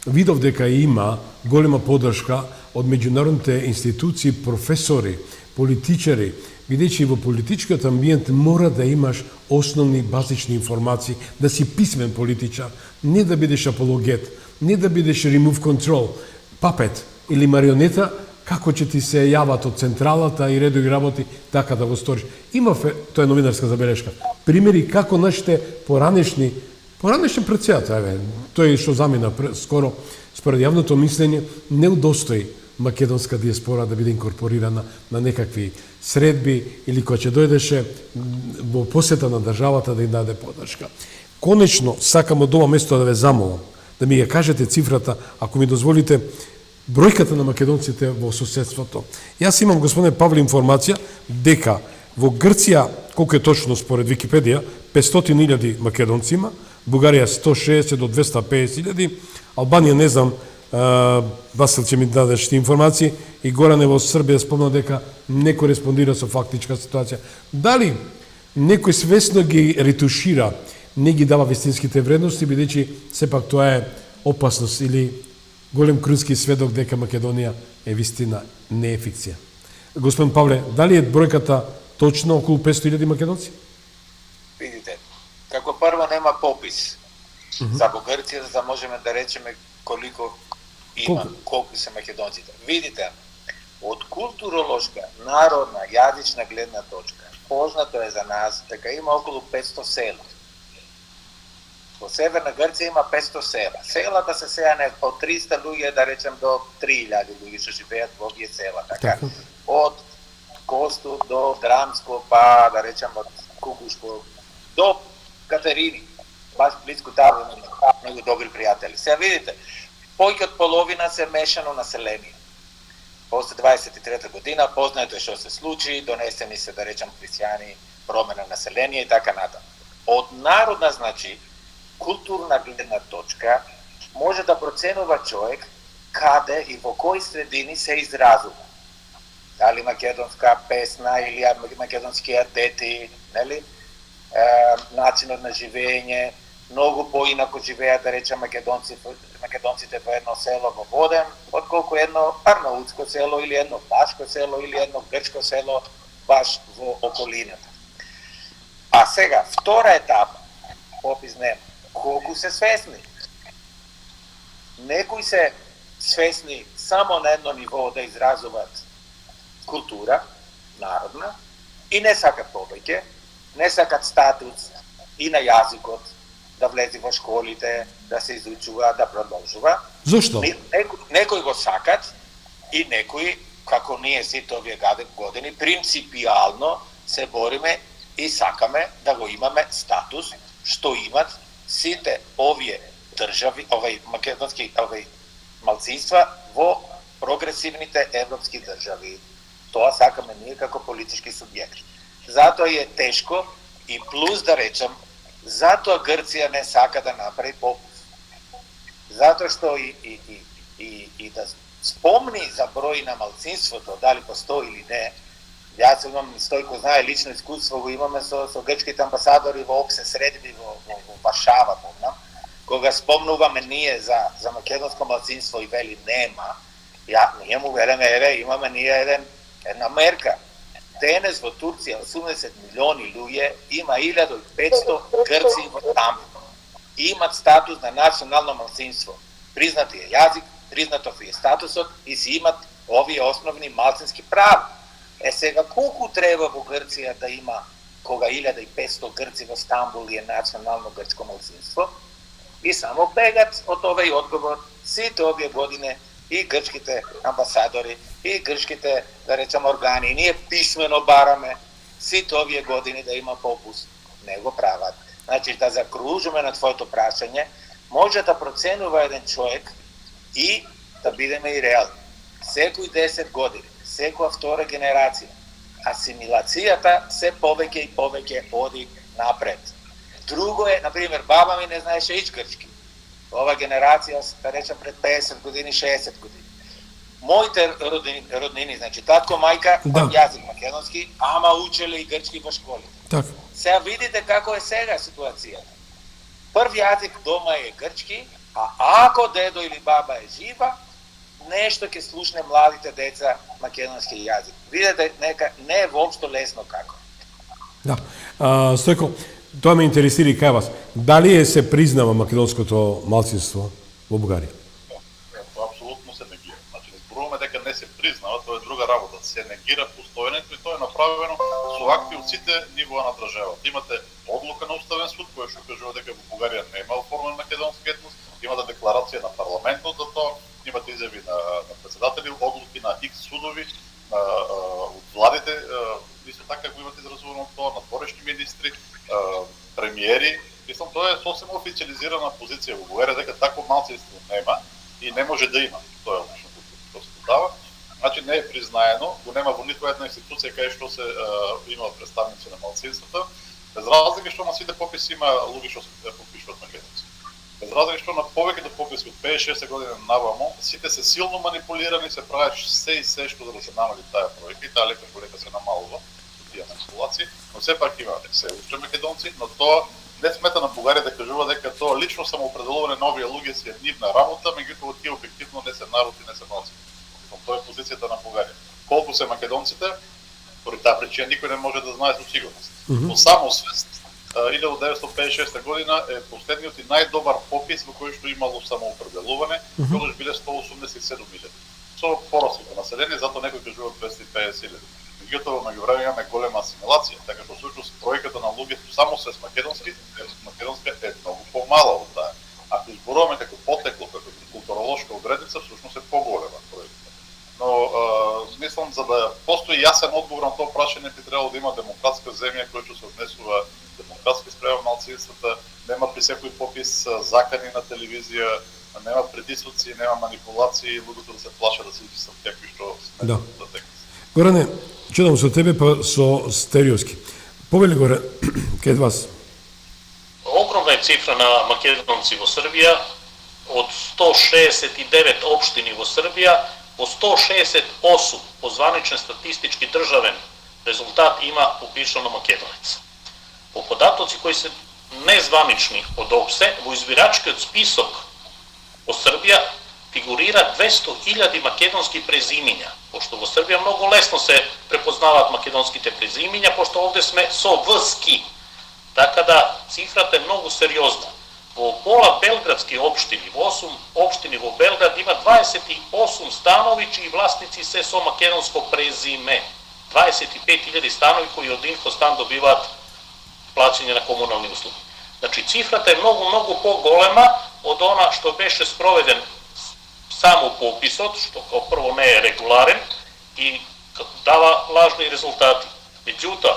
видов дека има голема поддршка од меѓународните институции, професори, политичари, бидејќи во политичкиот амбиент мора да имаш основни базични информации, да си писмен политичар, не да бидеш апологет, не да бидеш remove control, папет или марионета, како ќе ти се јават од централата и редови работи, така да го сториш. Имав, тоа е новинарска забелешка, примери како нашите поранешни председатели, тој што замина скоро, според јавното мислење, не удостои македонска диаспора да биде инкорпорирана на некакви средби или која ќе дојдеше во посета на државата да им даде поддршка. Конечно, сакам од ова место да ве замолам, да ми ја кажете цифрата, ако ми дозволите, бројката на македонците во соседството. Јас имам, господине Павле, информација дека во Грција, колку е точно според Википедија, 500.000 македонци има, Бугарија 160 до 250.000, Албанија не знам, Васил ќе ми дадеш ти информации, и Горане во Србија спомна дека не кореспондира со фактичка ситуација. Дали некој свесно ги ретушира, не ги дава вистинските вредности, бидејќи сепак тоа е опасност или голем крунски сведок дека Македонија е вистина, не е фикција. Господин Павле, дали е бројката точно околу 500.000 македонци? Видите, како прво нема попис за Грција, за да можеме да речеме колку се македонците. Видите, од културолошка, народна, јазична гледна точка, познато е за нас дека има околу 500 села. Во Северна Грција има 500 села. Селата се сејане од 300 луѓе, да речем, до 3000 луѓе што живеат во овие села. Така, од Косту до Драмско, па да речем од Кукушко до Катерини. баш близко таму имаме многу добри пријатели. Сега видите, повеќе од половина се мешано население. После 23 година познаето е што се случи, донесени се, да речам, христијани, промена население и така натаму. Од народна, значи, културна гледна точка, може да проценува човек каде и во кои средини се изразува. Дали македонска песна или македонски ардети, нели? Начинот на живење, многу поинако живеат, да речем, македонците во едно село во Воден, отколку едно арнаутско село или едно башко село или едно грчко село баш во околината. А сега, втора етапа, попис нема, колку се свесни? Некои се свесни само на едно ниво да изразуваат култура, народна, и не сакат повеќе, не сакат статус и на јазикот, да влезе во школите, да се изучува, да продолжува. Зошто? Некои го сакат и некои, како ние сите овие години, принципијално се бориме и сакаме да го имаме статус што имат сите овие држави, македонски малцинства во прогресивните европски држави. Тоа сакаме ние како политички субјекти. Затоа е тешко и плюс да речем, затоа Грција не сака да направи попус. Затоа што и да спомни за број на малцинството, дали постои или не. Јас имам, Стојко знае, лично искуство го имаме со грчките амбасадори во опсе средби во Варшава, помнам, кога спомнуваме ние за македонско малцинство и вели нема, ние му велеме, еве, имаме ние една мерка. Денес во Турција 80 милиони луѓе, има 1500 грци во Стамбул. Имат статус на национално малцинство. Признати е јазик, признатов е статусот и си имат овие основни малцински права. Сега, колку треба во Грција да има, кога 1500 грци во Стамбул е национално грчко малцинство? И само бегат од овој одговор сите овие години и грчките амбасадори, и грчките, да речем, органи. И ние писмено бараме сите овие години да има попус. Не го прават. Значи, да закружиме на твоето прашање, може да проценува еден човек и да бидеме и реални. Секој 10 години, секоја втора генерација, асимилацијата се повеќе и повеќе оди напред. Друго е, например, баба ми не знаеше ич грчки. Ова генерација, да речем, пред 50 години, 60 години. Моите роднини, значи, татко, мајка, јазик македонски, ама учеле и грчки во школите. Така. Сега видите како е сега ситуацијата. Прв јазик дома е грчки, а ако дедо или баба е жива, нешто ќе слушне младите деца македонски јазик. Видите, нека не е воопшто лесно како. Да. Стојко, тоа ме интересира и кај вас. Дали се признава македонското малцинство во Бугарија? Апсолутно се негира. Значи, не зборуваме дека не се признава, тоа е друга работа. Се негира постојането и тоа е направено со акти од сите нивоа на државата. Имате одлука на Уставен суд која што кажува дека во Бугарија нема оформен македонски етнос, имате декларација на парламентот за тоа, имате изјави на председатели, одлуки на X судови, од владите, исто така го имате изразувано тоа, на дворешни министри, премиери. Мислам, тоа е сосем официализирана позиција во Бугарија дека такво малцинство нема и не може да има. Тоа е одлично што се дава. Значи не е признаено, го нема во ниту една институција кај што се има представници на малцинствата, без разлика што на сите пописи има луѓе што се попишуваат македонски. Без разлика што на повеќето пописи од 56 години наваму, сите се силно манипулирани, се прават се и се што да се намали таа проека и таа лека по лека се намалува со тие манипулации, но сепак има се уште македонци, но тоа не смета на Бугарија да кажува дека тоа лично самоопределување на овие луѓе си е нивна работа, меѓутоа тие објективно не се народ и не се малцинство. Тоа е позицијата на Бугарија. Колку се македонците, поради таа причина никој не може да знае со сигурност. Но само свест 1956 година е последниот и најдобар попис во кој што имало самоопределување, тогаш биле 187.000. Со поросло население, затоа некој кажува 250.000. Меѓутоа во меѓувреме имаме голема асимилација, така што всушност бројката на луѓето само со македонска е многу помала од таа. Ако изборуваме како потекло, како културолошка одредница, всушност е поголема бројката. Но мислам, за да постои јасен одговор на тоа прашање, би требало да има демократска земја која што се однесува демократски спрема малцинствата, нема при секој попис закани на телевизија, нема предисоци, нема манипулации, луѓето да се плашат да се уписат какви што Да. да текат. Горане, чудам со тебе па со Стериовски. Повели горе, кај вас. Огромна е цифра на македонци во Србија. Од 169 општини во Србија, по 168 по званичен статистички државен резултат има упишано македонец. По податоци кои се незванични од ОПСЕ, во избирачкиот список во Србија фигурира 200.000 македонски презимиња, пошто во Србија многу лесно се препознаваат македонските презимиња, пошто овде сме со ВСКИ. Така да цифрата е многу сериозна. Во пола белградски општини, во 8 општини во Белград има 28 станови чии власници се со македонско презиме. 25.000 станови кои од Инфостан добиваат плаќање на комунални услуги. Значи цифрата е многу поголема од она што беше спроведен само пописот, што како прво не е регуларен и дава лажни резултати. Меѓутоа,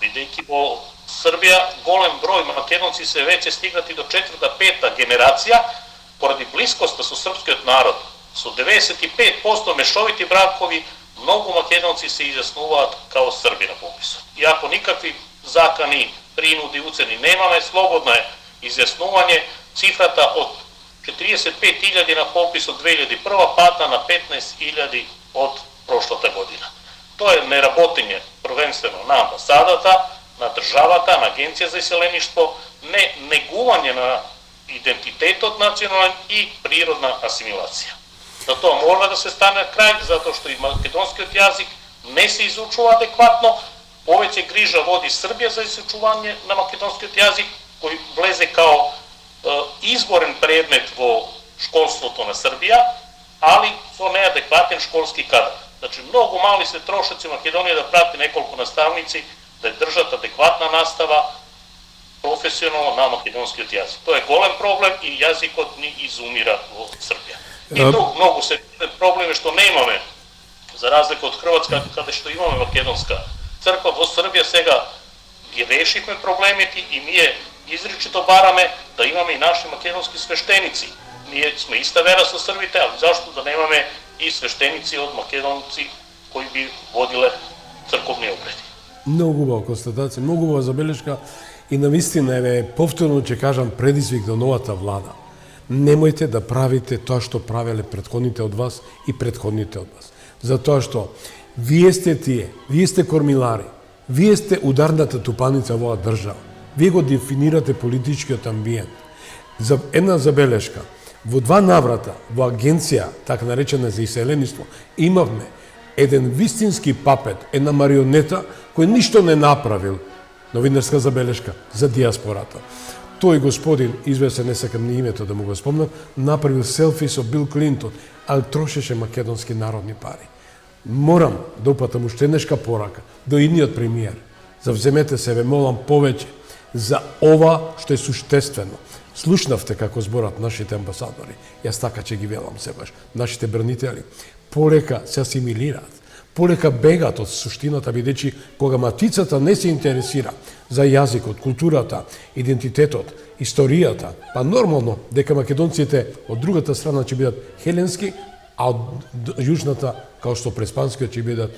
бидејќи во Србија голем број македонци се веќе стигнати до 4-5 генерација, поради блискоста со српскиот народ, со 95% мешовити бракови, многу македонци се изјаснуваат као Срби на пописот. Иако никакви закани, принуди, уцени немаме, слободно е изјаснување, цифрата од 45.000 на попис од 2001 падна на 15.000 од прошлата година. Тоа е неработење првенствено на амбасадата, на државата, на Агенција за иселеништво, не негување на идентитетот национален и природна асимилација. За тоа мора да се стане крај, затоа што и македонскиот јазик не се изучува адекватно, повеќе грижа води Србија за изучување на македонскиот јазик, кој влезе као изборен предмет во школството на Србија, али со неадекватен школски кадар. Значи, многу мали се трошоци Македонија да прати неколку наставници, да држат адекватна настава професионално на македонскиот јазик. Тоа е голем проблем и јазикот ни изумира во Србија. И друг многу се проблеми што не имаме, за разлика од Хрватска, каде што имаме македонска црква, во Србија сега ги решивме проблемите и ние изричито бараме да имаме и наши македонски свештеници. Ние сме иста вера со србите, а зашто да немаме и свештеници од македонци кои би водиле црковни обреди. Многу убава констатација, многу убава забелешка и навистина е повторно ќе кажам предизвик до новата влада. Немојте да правите тоа што правеле претходните од вас и претходните од вас. Затоа што вие сте тие, вие сте кормилари, вие сте ударната тупаница во оваа држава. Вие го дефинирате политичкиот амбиент. За една забелешка, во 2 наврата во агенција, така наречена за иселениство, имавме еден вистински папет, една марионета кој ништо не направил, новинарска забелешка за диаспората. Тој господин, известен, не сакам ни името да му го спомнам, направил селфи со Бил Клинтон, ali трошеше македонски народни пари. Морам да упатам уште нешка порака до идниот премиер. Завземете се, ве молам повеќе за ова што е суштествено. Слушнавте како зборат нашите амбасадори. Јас така ќе ги велам себаш. Нашите бранители полека се асимилираат, полека бегат од суштината, бидејќи кога матицата не се интересира за јазикот, културата, идентитетот, историјата, па нормално дека македонците од другата страна ќе бидат хеленски, а од јужната, као што преспанскиот, ќе бидат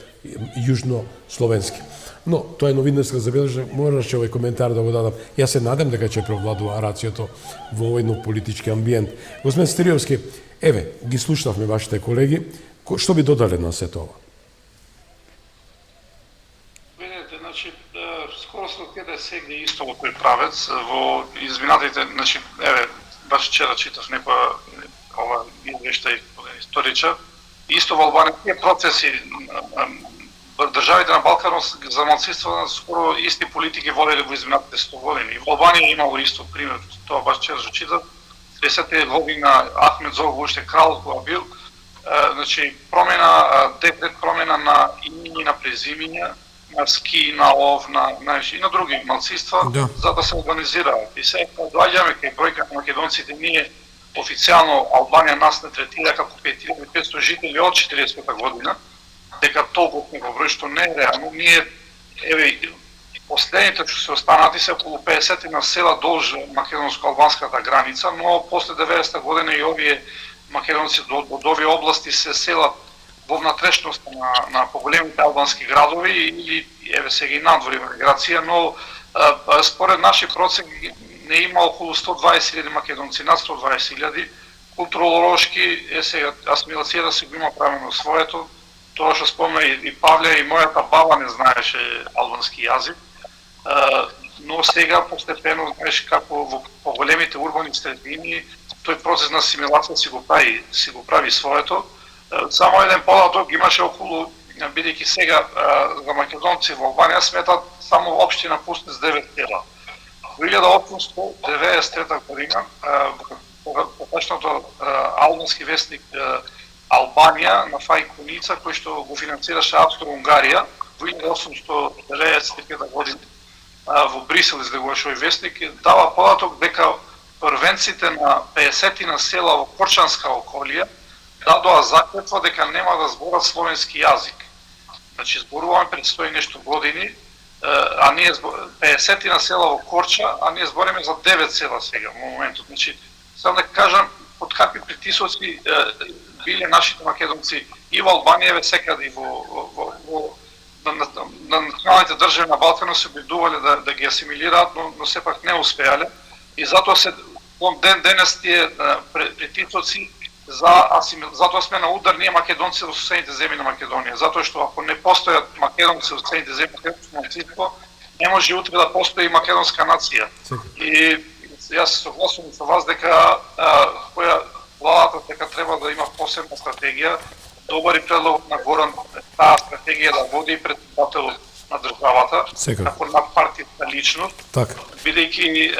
јужно-словенски. Но, тоа е новинарска забележка, мораше овој коментар да го дадам. Јас се надам дека ќе превладува рацијото во овој политички амбиент. Господин Стериовски, еве, ги слушнавме вашите колеги, што би додале на сето ова? Видете, значи, скоро се каде сегне исто во тој правец, во изминатите, значи, еве, баш вчера читав некоја ова извештај историчар, исто во Албанија тие процеси, државите на Балканот за малцинства скоро исти политики воделе во изминатите 100 години. Во Албанија имало исто пример, тоа баш вчера што читав, 30-те години на Ахмед Зог, уште крал кога бил, значи промена, декрет промена на имиња, на презимиња, на ски, на ов, и на други малцинства, за да се организираат. И сега доаѓаме кај бројка на македонците, ние официјално Албанија нас не третира како 5500 жители од 40-та година, дека толку во број што не е реално. Ние, еве, последните што се останати се околу 50 на села долж македонско-албанската граница, но после 90-та година и овие македонци од овие области се селат во внатрешноста на поголемите албански градови или еве сега и надвор има миграција, но според наши процени не има околу 120.000 македонци, над 120.000. Културолошки сега асимилацијата се го има правено своето. Тоа што спомна и Павле, и мојата баба не знаеше албански јазик, но сега постепено, знаеш, како во поголемите урбани средини, тој процес на асимилација си го прави своето. Само еден податок имаше околу, бидејќи сега за македонци во Албанија сметат само општина Пустец 9 села. Во 1893 година поточното албански вестник Албанија на Фај Куница, кој што го финансираше Австро-Унгарија во 1895 година во Брисел излегуваше овој вестник, дава податок дека првенците на 50 на села во Корчанска околија дадоа заклетва дека нема да зборат словенски јазик. Значи зборуваме пред 100 и нешто години, а ние 50 на села во Корча, а ние збориме за 9 села сега во моментот. Значи, сам да кажам под какви притисоци биле нашите македонци и во Албанија, еве секаде и на националните држави на Балканот се обидувале да ги асимилираат, но сепак не успеале. И затоа се денес тие притисоци затоа сме на удар ние македонци во соседните земји на Македонија, затоа што ако не постојат македонци во соседните земји, македонско малцинство, не може утре да постои македонска нација. И јас се согласувам со вас дека владата дека треба да има посебна стратегија, добар и предлог на Горан таа стратегија да води председателот на државата, како на партијата личност, бидејќи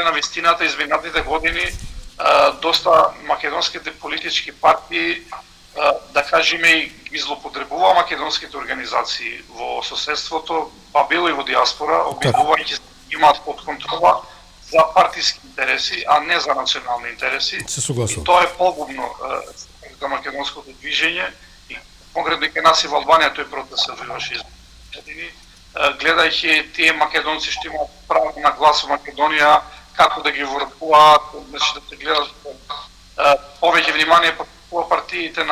на вистината изминатите години доста македонските политички партии, да кажеме, и ги злоупотребуваа македонските организации во соседството, па било и во диаспора, обидувајќи имаат под контрола за партиски интереси, а не за национални интереси. И тоа е погубно за македонското движење и конкретно кај нас и во Албанија тој процес се одвиваше изминати. Гледајќи тие македонци што имаат право на глас во Македонија, како да ги вркуваат, значи да се гледат повеќе внимание по партиите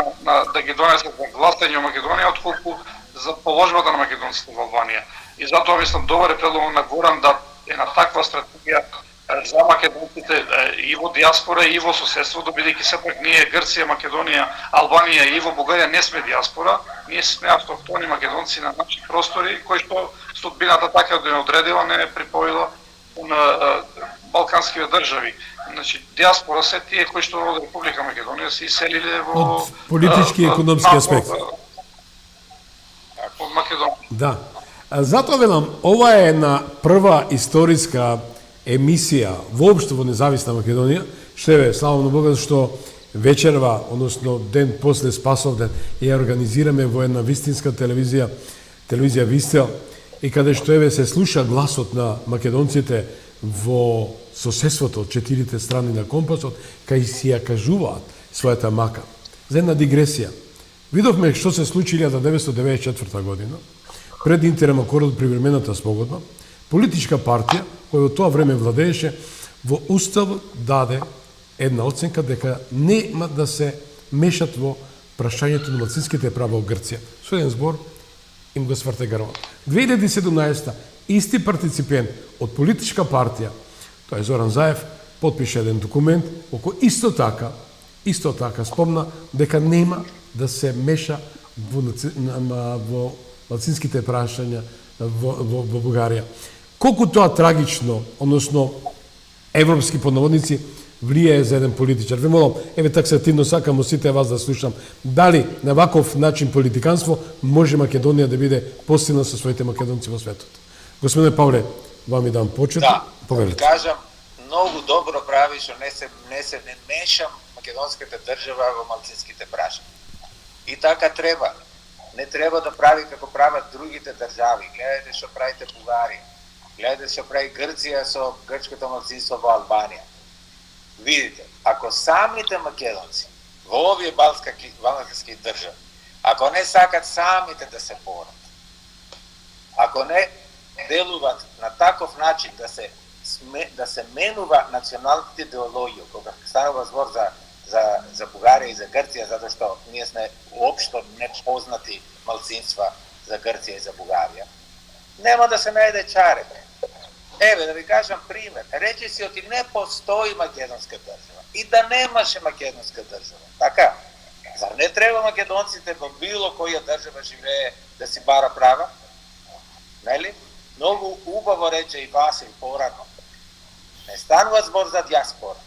да ги донесат за гласање во Македонија, отколку за положбата на македонците во Албанија. И затоа мислам добар е предлог на Горан да е на таква стратегија за македонците и во диаспора и во соседството, бидејќи сепак ние Грција, Македонија, Албанија и во Бугарија не сме диаспора, ние сме автохтони македонци на наши простори, кои што судбината така да не одредила, не приповила на балканските држави. Значи, диаспора се тие кои што од Република Македонија се иселиле во... Од политички и економски аспект. Од Македонија. Да. Затоа велам, ова е една прва историска емисија воопшто во независна Македонија, што е славно Бога што вечерва, односно ден после Спасовден, ја организираме во една вистинска телевизија Вистел, и каде што еве се слуша гласот на македонците во соседството од четирите страни на компасот, кај си ја кажуваат својата мака. За една дигресија. Видовме што се случи 1994 година, пред интерем акорд при времената спогодба, политичка партија, која во тоа време владееше, во Уставот даде една оценка дека нема да се мешат во прашањето на малцинските права во Грција. Со еден збор им го сврте грбот. 2017 исти партиципент од политичка партија, тоа е Зоран Заев, потпише еден документ, кој исто така спомна дека нема да се меша во малцинските прашања во Бугарија. Колку тоа трагично, односно европски поднаводници, влијае за еден политичар. Ве молам, еве таксативно сакам сите вас да слушам, дали на ваков начин политиканство може Македонија да биде посилна со своите македонци во светот. Господине Павле, вам и дам почет. Да, кажам, многу добро прави што не мешам македонската држава во малцинските прашања. И така треба. Не треба да прави како прават другите држави. Гледате што правите Бугарија. Гледате што прави Грција со грчкото малцинство во Албанија. Видите, ако самите македонци во овие балкански држави, ако не сакат самите да се борат, ако не делуваат на таков начин да се менува националната идеологија, кога станува збор за Бугарија и за Грција, затоа што ние сме уопшто непознати малцинства за Грција и за Бугарија, нема да се најде чарек. Еве, да ви кажам пример. Речи си оти не постои македонска држава и да немаше македонска држава. Така? Зар не треба македонците во било која држава живее да си бара права? Нели? Многу убаво рече и Васил порано. Не станува збор за диаспора.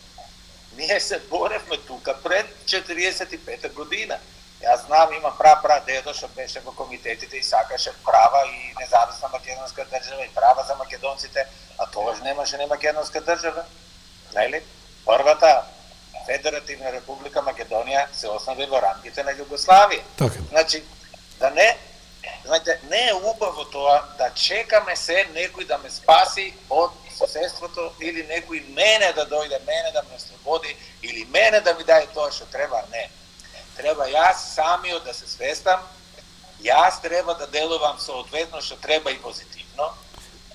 Ние се боревме тука пред 45 година. Јас знам, имам прадедо што беше во комитетите и сакаше права и независна македонска држава и права за македонците, а тогаш немаше не македонска држава. Нели? Првата Федеративна република Македонија се основи во рамките на Југославија. Така. Значи, знаете, не е убаво тоа да чекаме се некој да ме спаси од соседството или некој мене да дојде, мене да ме ослободи или мене да ми даде тоа што треба. Не. Треба јас самиот да се свестам, јас треба да делувам соодветно што треба и позитивно.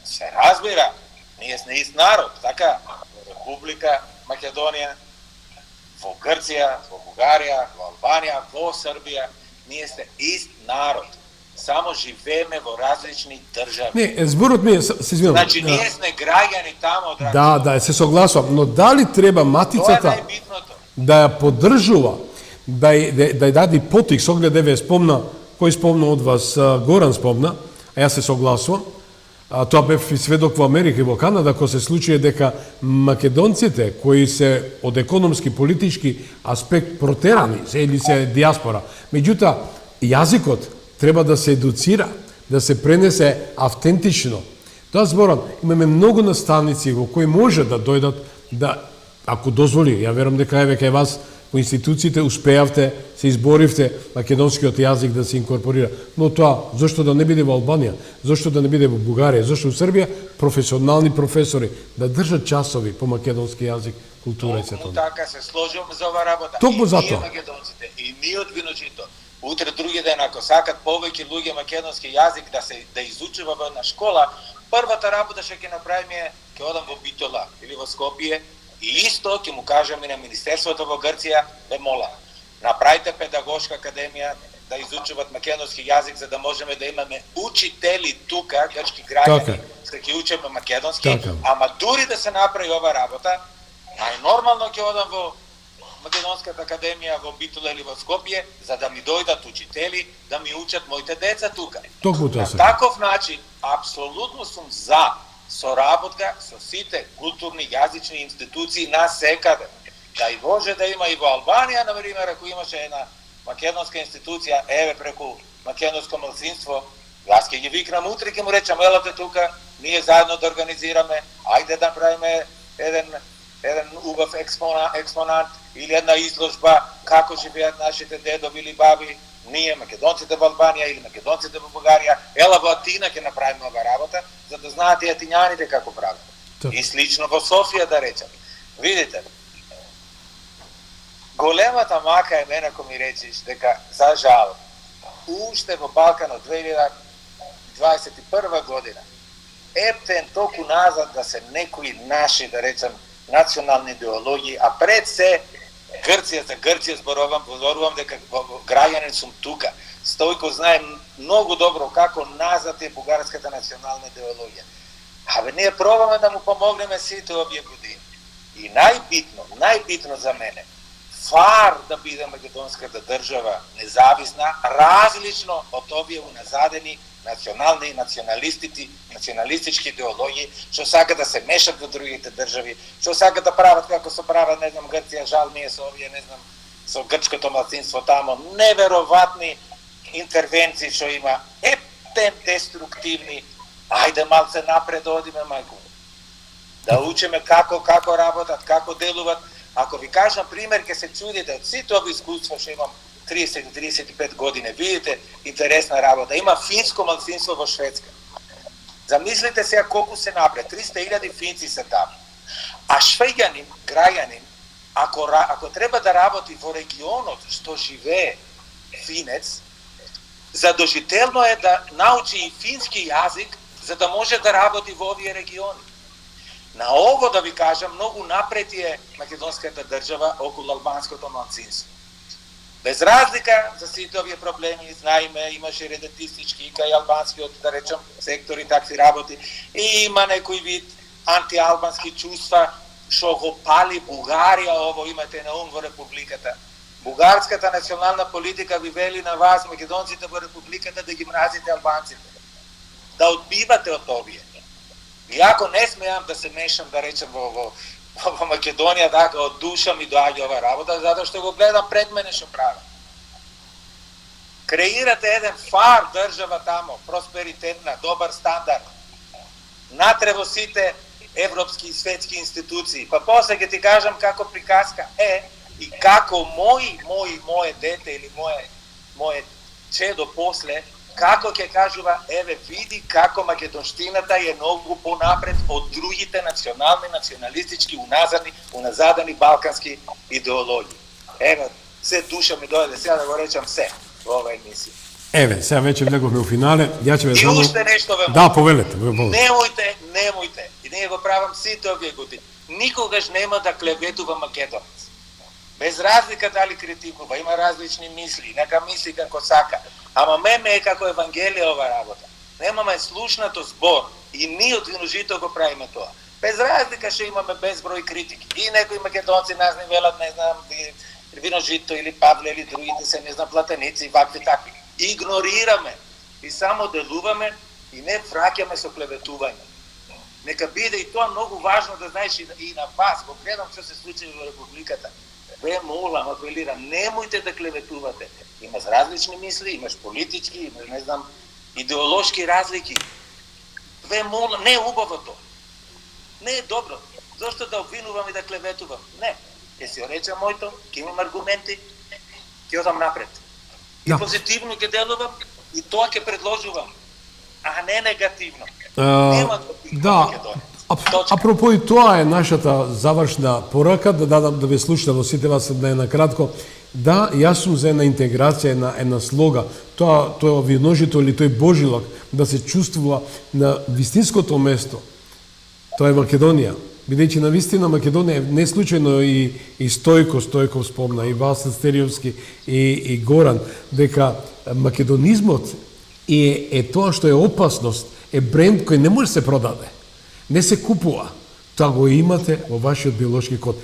Се разбира, ние сме ист народ, така, во Република Македонија, во Грција, во Бугарија, во Албанија, во Србија, ние сте ист народ. Само живееме во различни држави. Не, зборот ми е, се извинувам. Значи, ние сме граѓани тамо, драги. Да, се согласувам, но дали треба Тоа е матицата најбитното. да ја поддржува, да ја даде потик, со оглед еве спомна, кој спомна од вас, Горан спомна, а јас се согласувам. Тоа бев и сведок во Америка и во Канада, кој се случи дека македонците кои се од економски политички аспект протерани, или се диаспора, меѓутоа јазикот треба да се едуцира, да се пренесе автентично. Тоа зборам, имаме многу наставници во кои може да дојдат да, ако дозволи, ја верам дека еве кај вас во институциите успеавте, се изборивте македонскиот јазик да се инкорпорира. Но тоа, зошто да не биде во Албанија, зошто да не биде во Бугарија, зошто во Србија, професионални професори да држат часови по македонски јазик, култура и се тоа. Така се сложуваме за ова работа. Токму и затоа. ние македонците, и ние од Виночито. Утре други ден, ако сакат повеќе луѓе македонски јазик да изучува во една школа, првата работа што ќе направиме е ќе одам во Битола или во Скопје и исто ќе му кажам и на Министерството во Грција, ве мола, направите педагошка академија да изучуваат македонски јазик за да можеме да имаме учители тука, грчки граѓани, што ќе учиме македонски, ама дури да се направи ова работа, најнормално ќе одам во Македонската академија во Битола или во Скопје, за да ми дојдат учители, да ми учат моите деца тука. На таков начин, апсолутно сум за соработка со сите културни јазични институции на секаде. Да и може да има и во Албанија, например, ако имаше една македонска институција, еве преку македонско малцинство, јас ќе ги викнам утре, ќе му речам, елате тука, ние заедно да организираме, ајде да правиме еден убав експонат или една изложба како живеат нашите дедови или баби, ние македонците во Албанија или македонците во Бугарија, ела во Атина ќе направиме ова работа, за да знаат и атињаните како прават. И слично во Софија да речем. Видите, големата мака е мене ако ми речиш дека за жал уште во Балканот 2021 година ептен току назад да се некои наши, да речем, национални идеологии, а пред се Грција, за Грција зборувам дека граѓанин сум тука. Стојко знае многу добро како назад е бугарската национална идеологија. Абе, ние пробаме да му помогнеме сите овие години. И најбитно за мене, фар да биде македонската држава независна, различно од овие уназадени национални и националистички идеологии, што сакат да се мешат во другите држави, што сакат да прават како се прават, не знам, Грција, жал ние со овие, не знам, со грчкото малцинство тамо, неверојатни интервенции што има, ептен деструктивни, ајде малце напред одиме, мајко. Да учиме како работат, како делуват. Ако ви кажам пример, ќе се чудите од сите овие искуства што имам 30-35 години. Видите, интересна работа. Има финско малцинство во Шведска. Замислите сега колку се напред. 300.000 финци се таму. А швеѓанин, граѓанин, ако треба да работи во регионот што живее финец, задолжително е да научи и фински јазик за да може да работи во овие региони. На ово, да ви кажам, многу напред е македонската држава околу албанското малцинство. Без разлика за сите овие проблеми, знаеме, имаше редатистички и кај албанскиот, да речем, сектор и такви работи, и има некој вид антиалбански чувства, што го пали Бугарија, ово имате на ум во републиката. Бугарската национална политика ви вели на вас, македонците во републиката, да ги мразите албанците, да одбивате од овие. Иако не смеам да се мешам, да речем, во Македонија, така, од душа ми доаѓа ова работа, затоа што го гледам пред мене што прави. Креирате еден фар држава тамо, просперитетна, добар стандард, натре во сите европски и светски институции. Па после ќе ти кажам како приказка и како моje дете или моje чедо после, како ќе кажува, еве види како македонштината е многу понапред од другите национални, националистички, уназадани балкански идеологии. Еве, се душа ми дојде сега да го речам се во оваа емисија. Еве, сега веќе влеговме у финале. Ја ќе ве И само... уште нешто ве Да, повелете. Немојте. И ние го правам сите овие години. Никогаш нема да клеветува македонец. Без разлика дали критикува, има различни мисли, нека мисли како сака. Ама ме е како евангелие ова работа. Немаме слушнато збор и ние од Виножито го правиме тоа. Без разлика што имаме безброј критики. И некои македонци нас не велат, не знам, Виножито или Павле или другите се, не знам, платеници, вакви такви. Игнорираме и само делуваме и не враќаме со клеветување. Нека биде и тоа многу важно да знаеш и на вас, го гледам што се случи во републиката. Ве молам, апелирам, немојте да клеветувате. Имаш различни мисли, имаш политички, имаш, не знам, идеолошки разлики. Ве молам, не е убаво тоа. Не е добро. Зошто да обвинувам и да клеветувам? Не. Ќе си речам моето, ќе имам аргументи, ќе одам напред. И позитивно ќе делувам и тоа ќе предложувам, а не негативно. Нема да, апропо и тоа е нашата завршна порака, да дадам да ве слушнало сите вас на кратко. Да, јас сум за една интеграција, една слога, тоа Виножито или тој Божилак, да се чувствува на вистинското место. Тоа е Македонија. Бидејќи на вистина Македонија, не случајно и Стојков спомна, и Васил Стериовски, и Горан, дека македонизмот е тоа што е опасност, е бренд кој не може се продаде. Не се купува. Тоа го имате во вашиот биолошки код.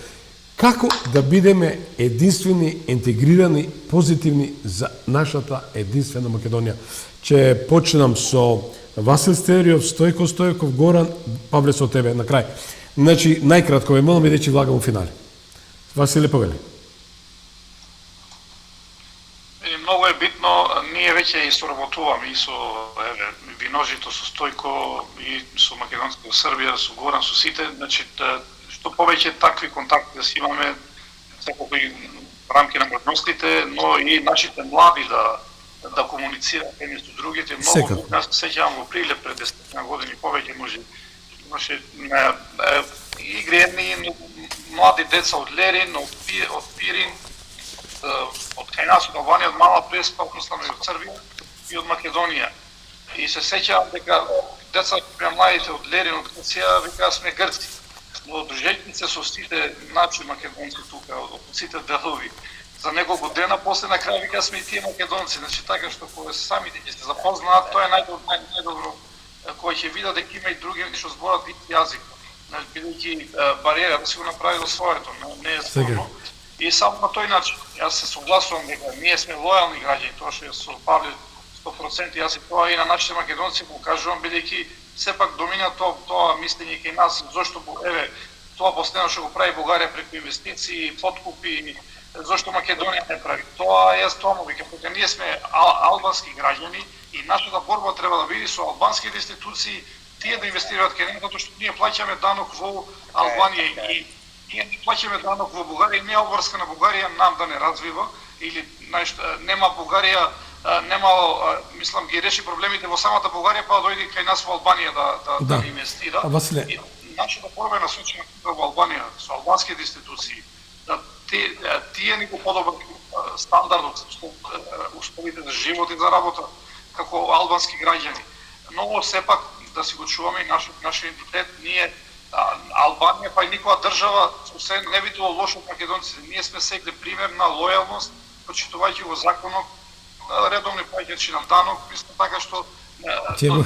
Како да бидеме единствени, интегрирани, позитивни за нашата единствена Македонија? Ќе почнам со Васил Стериов, Стојков, Горан, Павле со тебе на крај. Значи, најкратко ве молам, бидејќи влагам у финале. Василе, повели. Многу е битно, ние веќе и соработуваме и со Виножито, со Стојко, и со македонците во Србија, со Горан, со сите, значи, што повеќе такви контакти да си имаме, секако и в рамки на можностите, но и нашите млади да комуницираат едни со другите. Многу, јас се сеќавам во Прилеп пред 10 години, повеќе може, имаше игри едни млади деца од Лерин, од Пирин, од кај нас, од Албанија, од Мала Преспа, односно и од Црвија и од Македонија. И се сеќавам дека деца младите од Лерин, од Грција, вика сме грци. Но дружејќи се со сите начи македонци тука, од сите делови. За неколку дена, после на крај вика сме и тие македонци. Значи така што кога самите ќе се запознаат, тоа е најдобро кој ќе видат дека има и други што зборат ист јазик. Бидејќи бариера да си го направи до своето, не е спорно. И само на тој начин, јас се согласувам дека ние сме лојални граѓани, тоа што е со Павле 100%, јас и тоа и на нашите македонци го кажувам, бидејќи сепак домина тоа мислење кај нас, зошто тоа последно што го прави Бугарија преку инвестиции, подкупи, зошто Македонија не прави. Тоа му вика, дека ние сме албански граѓани и нашата борба треба да биде со албанските институции, тие да инвестираат кај нас, затоа што ние плаќаме данок во Албанија и ние не плаќаме данок во Бугарија, не е обврска на Бугарија нам да не развива или нема Бугарија мислам ги реши проблемите во самата Бугарија, па дојде кај нас во Албанија да инвестира. И нашата борба е насочена во Албанија со албанските институции, да тие ни го подобрат стандардот, условите за живот и за работа како албански граѓани. Но сепак да си го чуваме и нашиот идентитет. Ние Албанија, па и никоја држава се не видело лошо од македонците. Ние сме секли пример на лојалност, почитувајќи го законот, редовни плаќачи на данок, мислам така што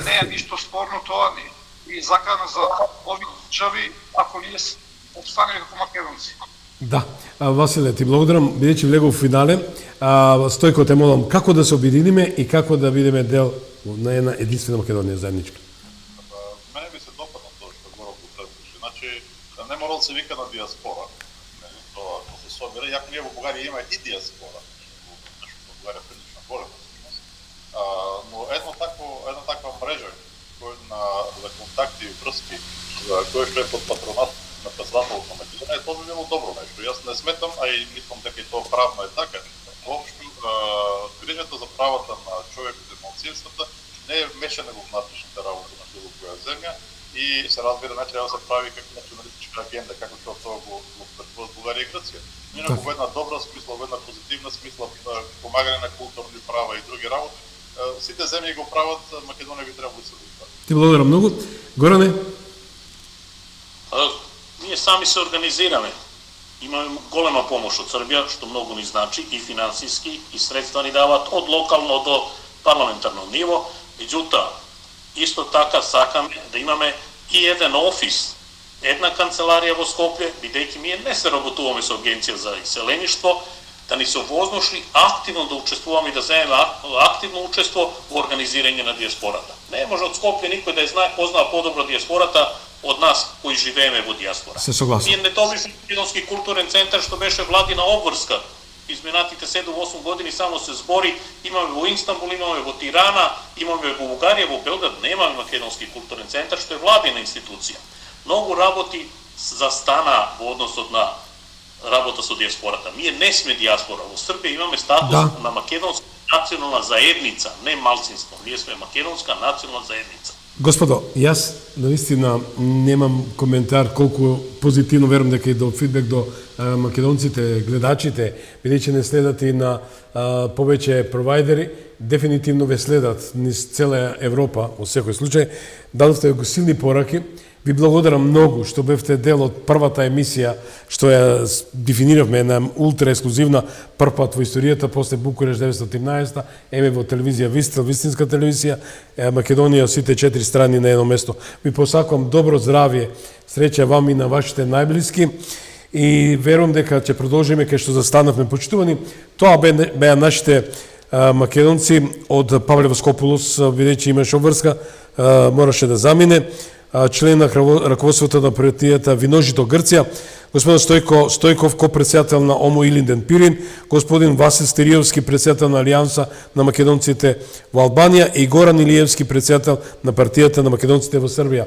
не е ништо спорно тоа и закана за овие држави ако ние обстанеме како македонци. Да, Василе, ти благодарам, бидејќи влегов в финале. Стојко, те молам, како да се обединиме и како да бидеме дел на една единствена Македонија заедничка? Мене ми се допадна тоа што Горо го предложи. Значи, не мора да се вика на диаспора. Тоа ако се собира, иако ние во Бугарија има и диаспора. Нешто во Бугарија прилично голема. Но една таква мрежа за контакти и врски, која што е под патронат на председателот на Македонија, тоа би било добро нешто. Јас не сметам, а и мислам дека и тоа правно е така. Воопшто грижата за правата на човекот и малцинствата не е мешане во внатрешните работи на било која земја и се разбира не треба да се прави како националистичка агенда, како што тоа го претворува Бугарија и Грција. Инаку во една добра смисла, во една позитивна смисла, помагање на културни права и други работи, сите земји го прават, Македонија би требало да се прави. Ти благодарам многу. Горане? Ние сами се организираме. Имаме голема помош од Србија, што многу ни значи, и финансиски, и средства ни дават од локално до парламентарно ниво. Меѓутоа, исто така сакаме да имаме и еден офис, една канцеларија во Скопје, бидејќи ние не се работуваме со Агенција за иселеништво, да ни се овозможи активно да учествуваме и да земеме активно учество во организирање на диаспората. Не може од Скопје никој да познава подобро диаспората од нас кои живееме во диаспора. Се согласувам. Ние не добивме Македонски културен центар што беше владина обврска. Изминатите 7-8 години само се збори, имаме во Инстанбул, имаме во Тирана, имаме во Бугарија, во Белград, немаме Македонски културен центар што е владина институција. Многу работи застана во односот на работа со диаспората. Ние не сме диаспора. Во Србија имаме статус на македонска национална заедница, не малцинство. Ние сме македонска национална заедница. Господо, јас наистина немам коментар колку позитивно верувам дека и до фидбек до македонците, гледачите, бидејќи не следат и на повеќе провайдери, дефинитивно ве следат низ цела Европа, во секој случај, дадовте го силни пораки. Ви благодарам многу што бевте дел од првата емисија, што ја дефиниравме една ултра ексклузивна прв пат во историјата, после Букуреш 1913, еме во телевизија Вистел, вистинска телевизија, Македонија, сите 4 страни на едно место. Ви посакувам добро здравје, среќа вам и на вашите најблиски и верувам дека ќе продолжиме кај што застанавме почитувани. Тоа беа нашите македонци од Павле Воскопулос, бидејќи имаше обврска, мораше да замине. Член на раководството на партијата Виножито Грција, господин Стојков, ко-председател на ОМО Илинден Пирин, господин Васил Стериевски, председател на Алијанса на македонците во Албанија и Горан Илиевски, председател на партијата на македонците во Србија.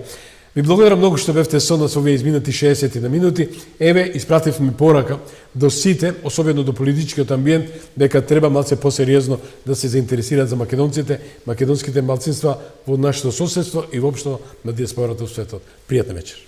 Ви благодарам многу што бевте со нас овие изминати 60 на минути. Еве, испративме порака до сите, особено до политичкиот амбиент, дека треба малце посериозно да се заинтересираат за македонците, македонските малцинства во нашето соседство и воопшто на диаспората во светот. Пријатна вечер.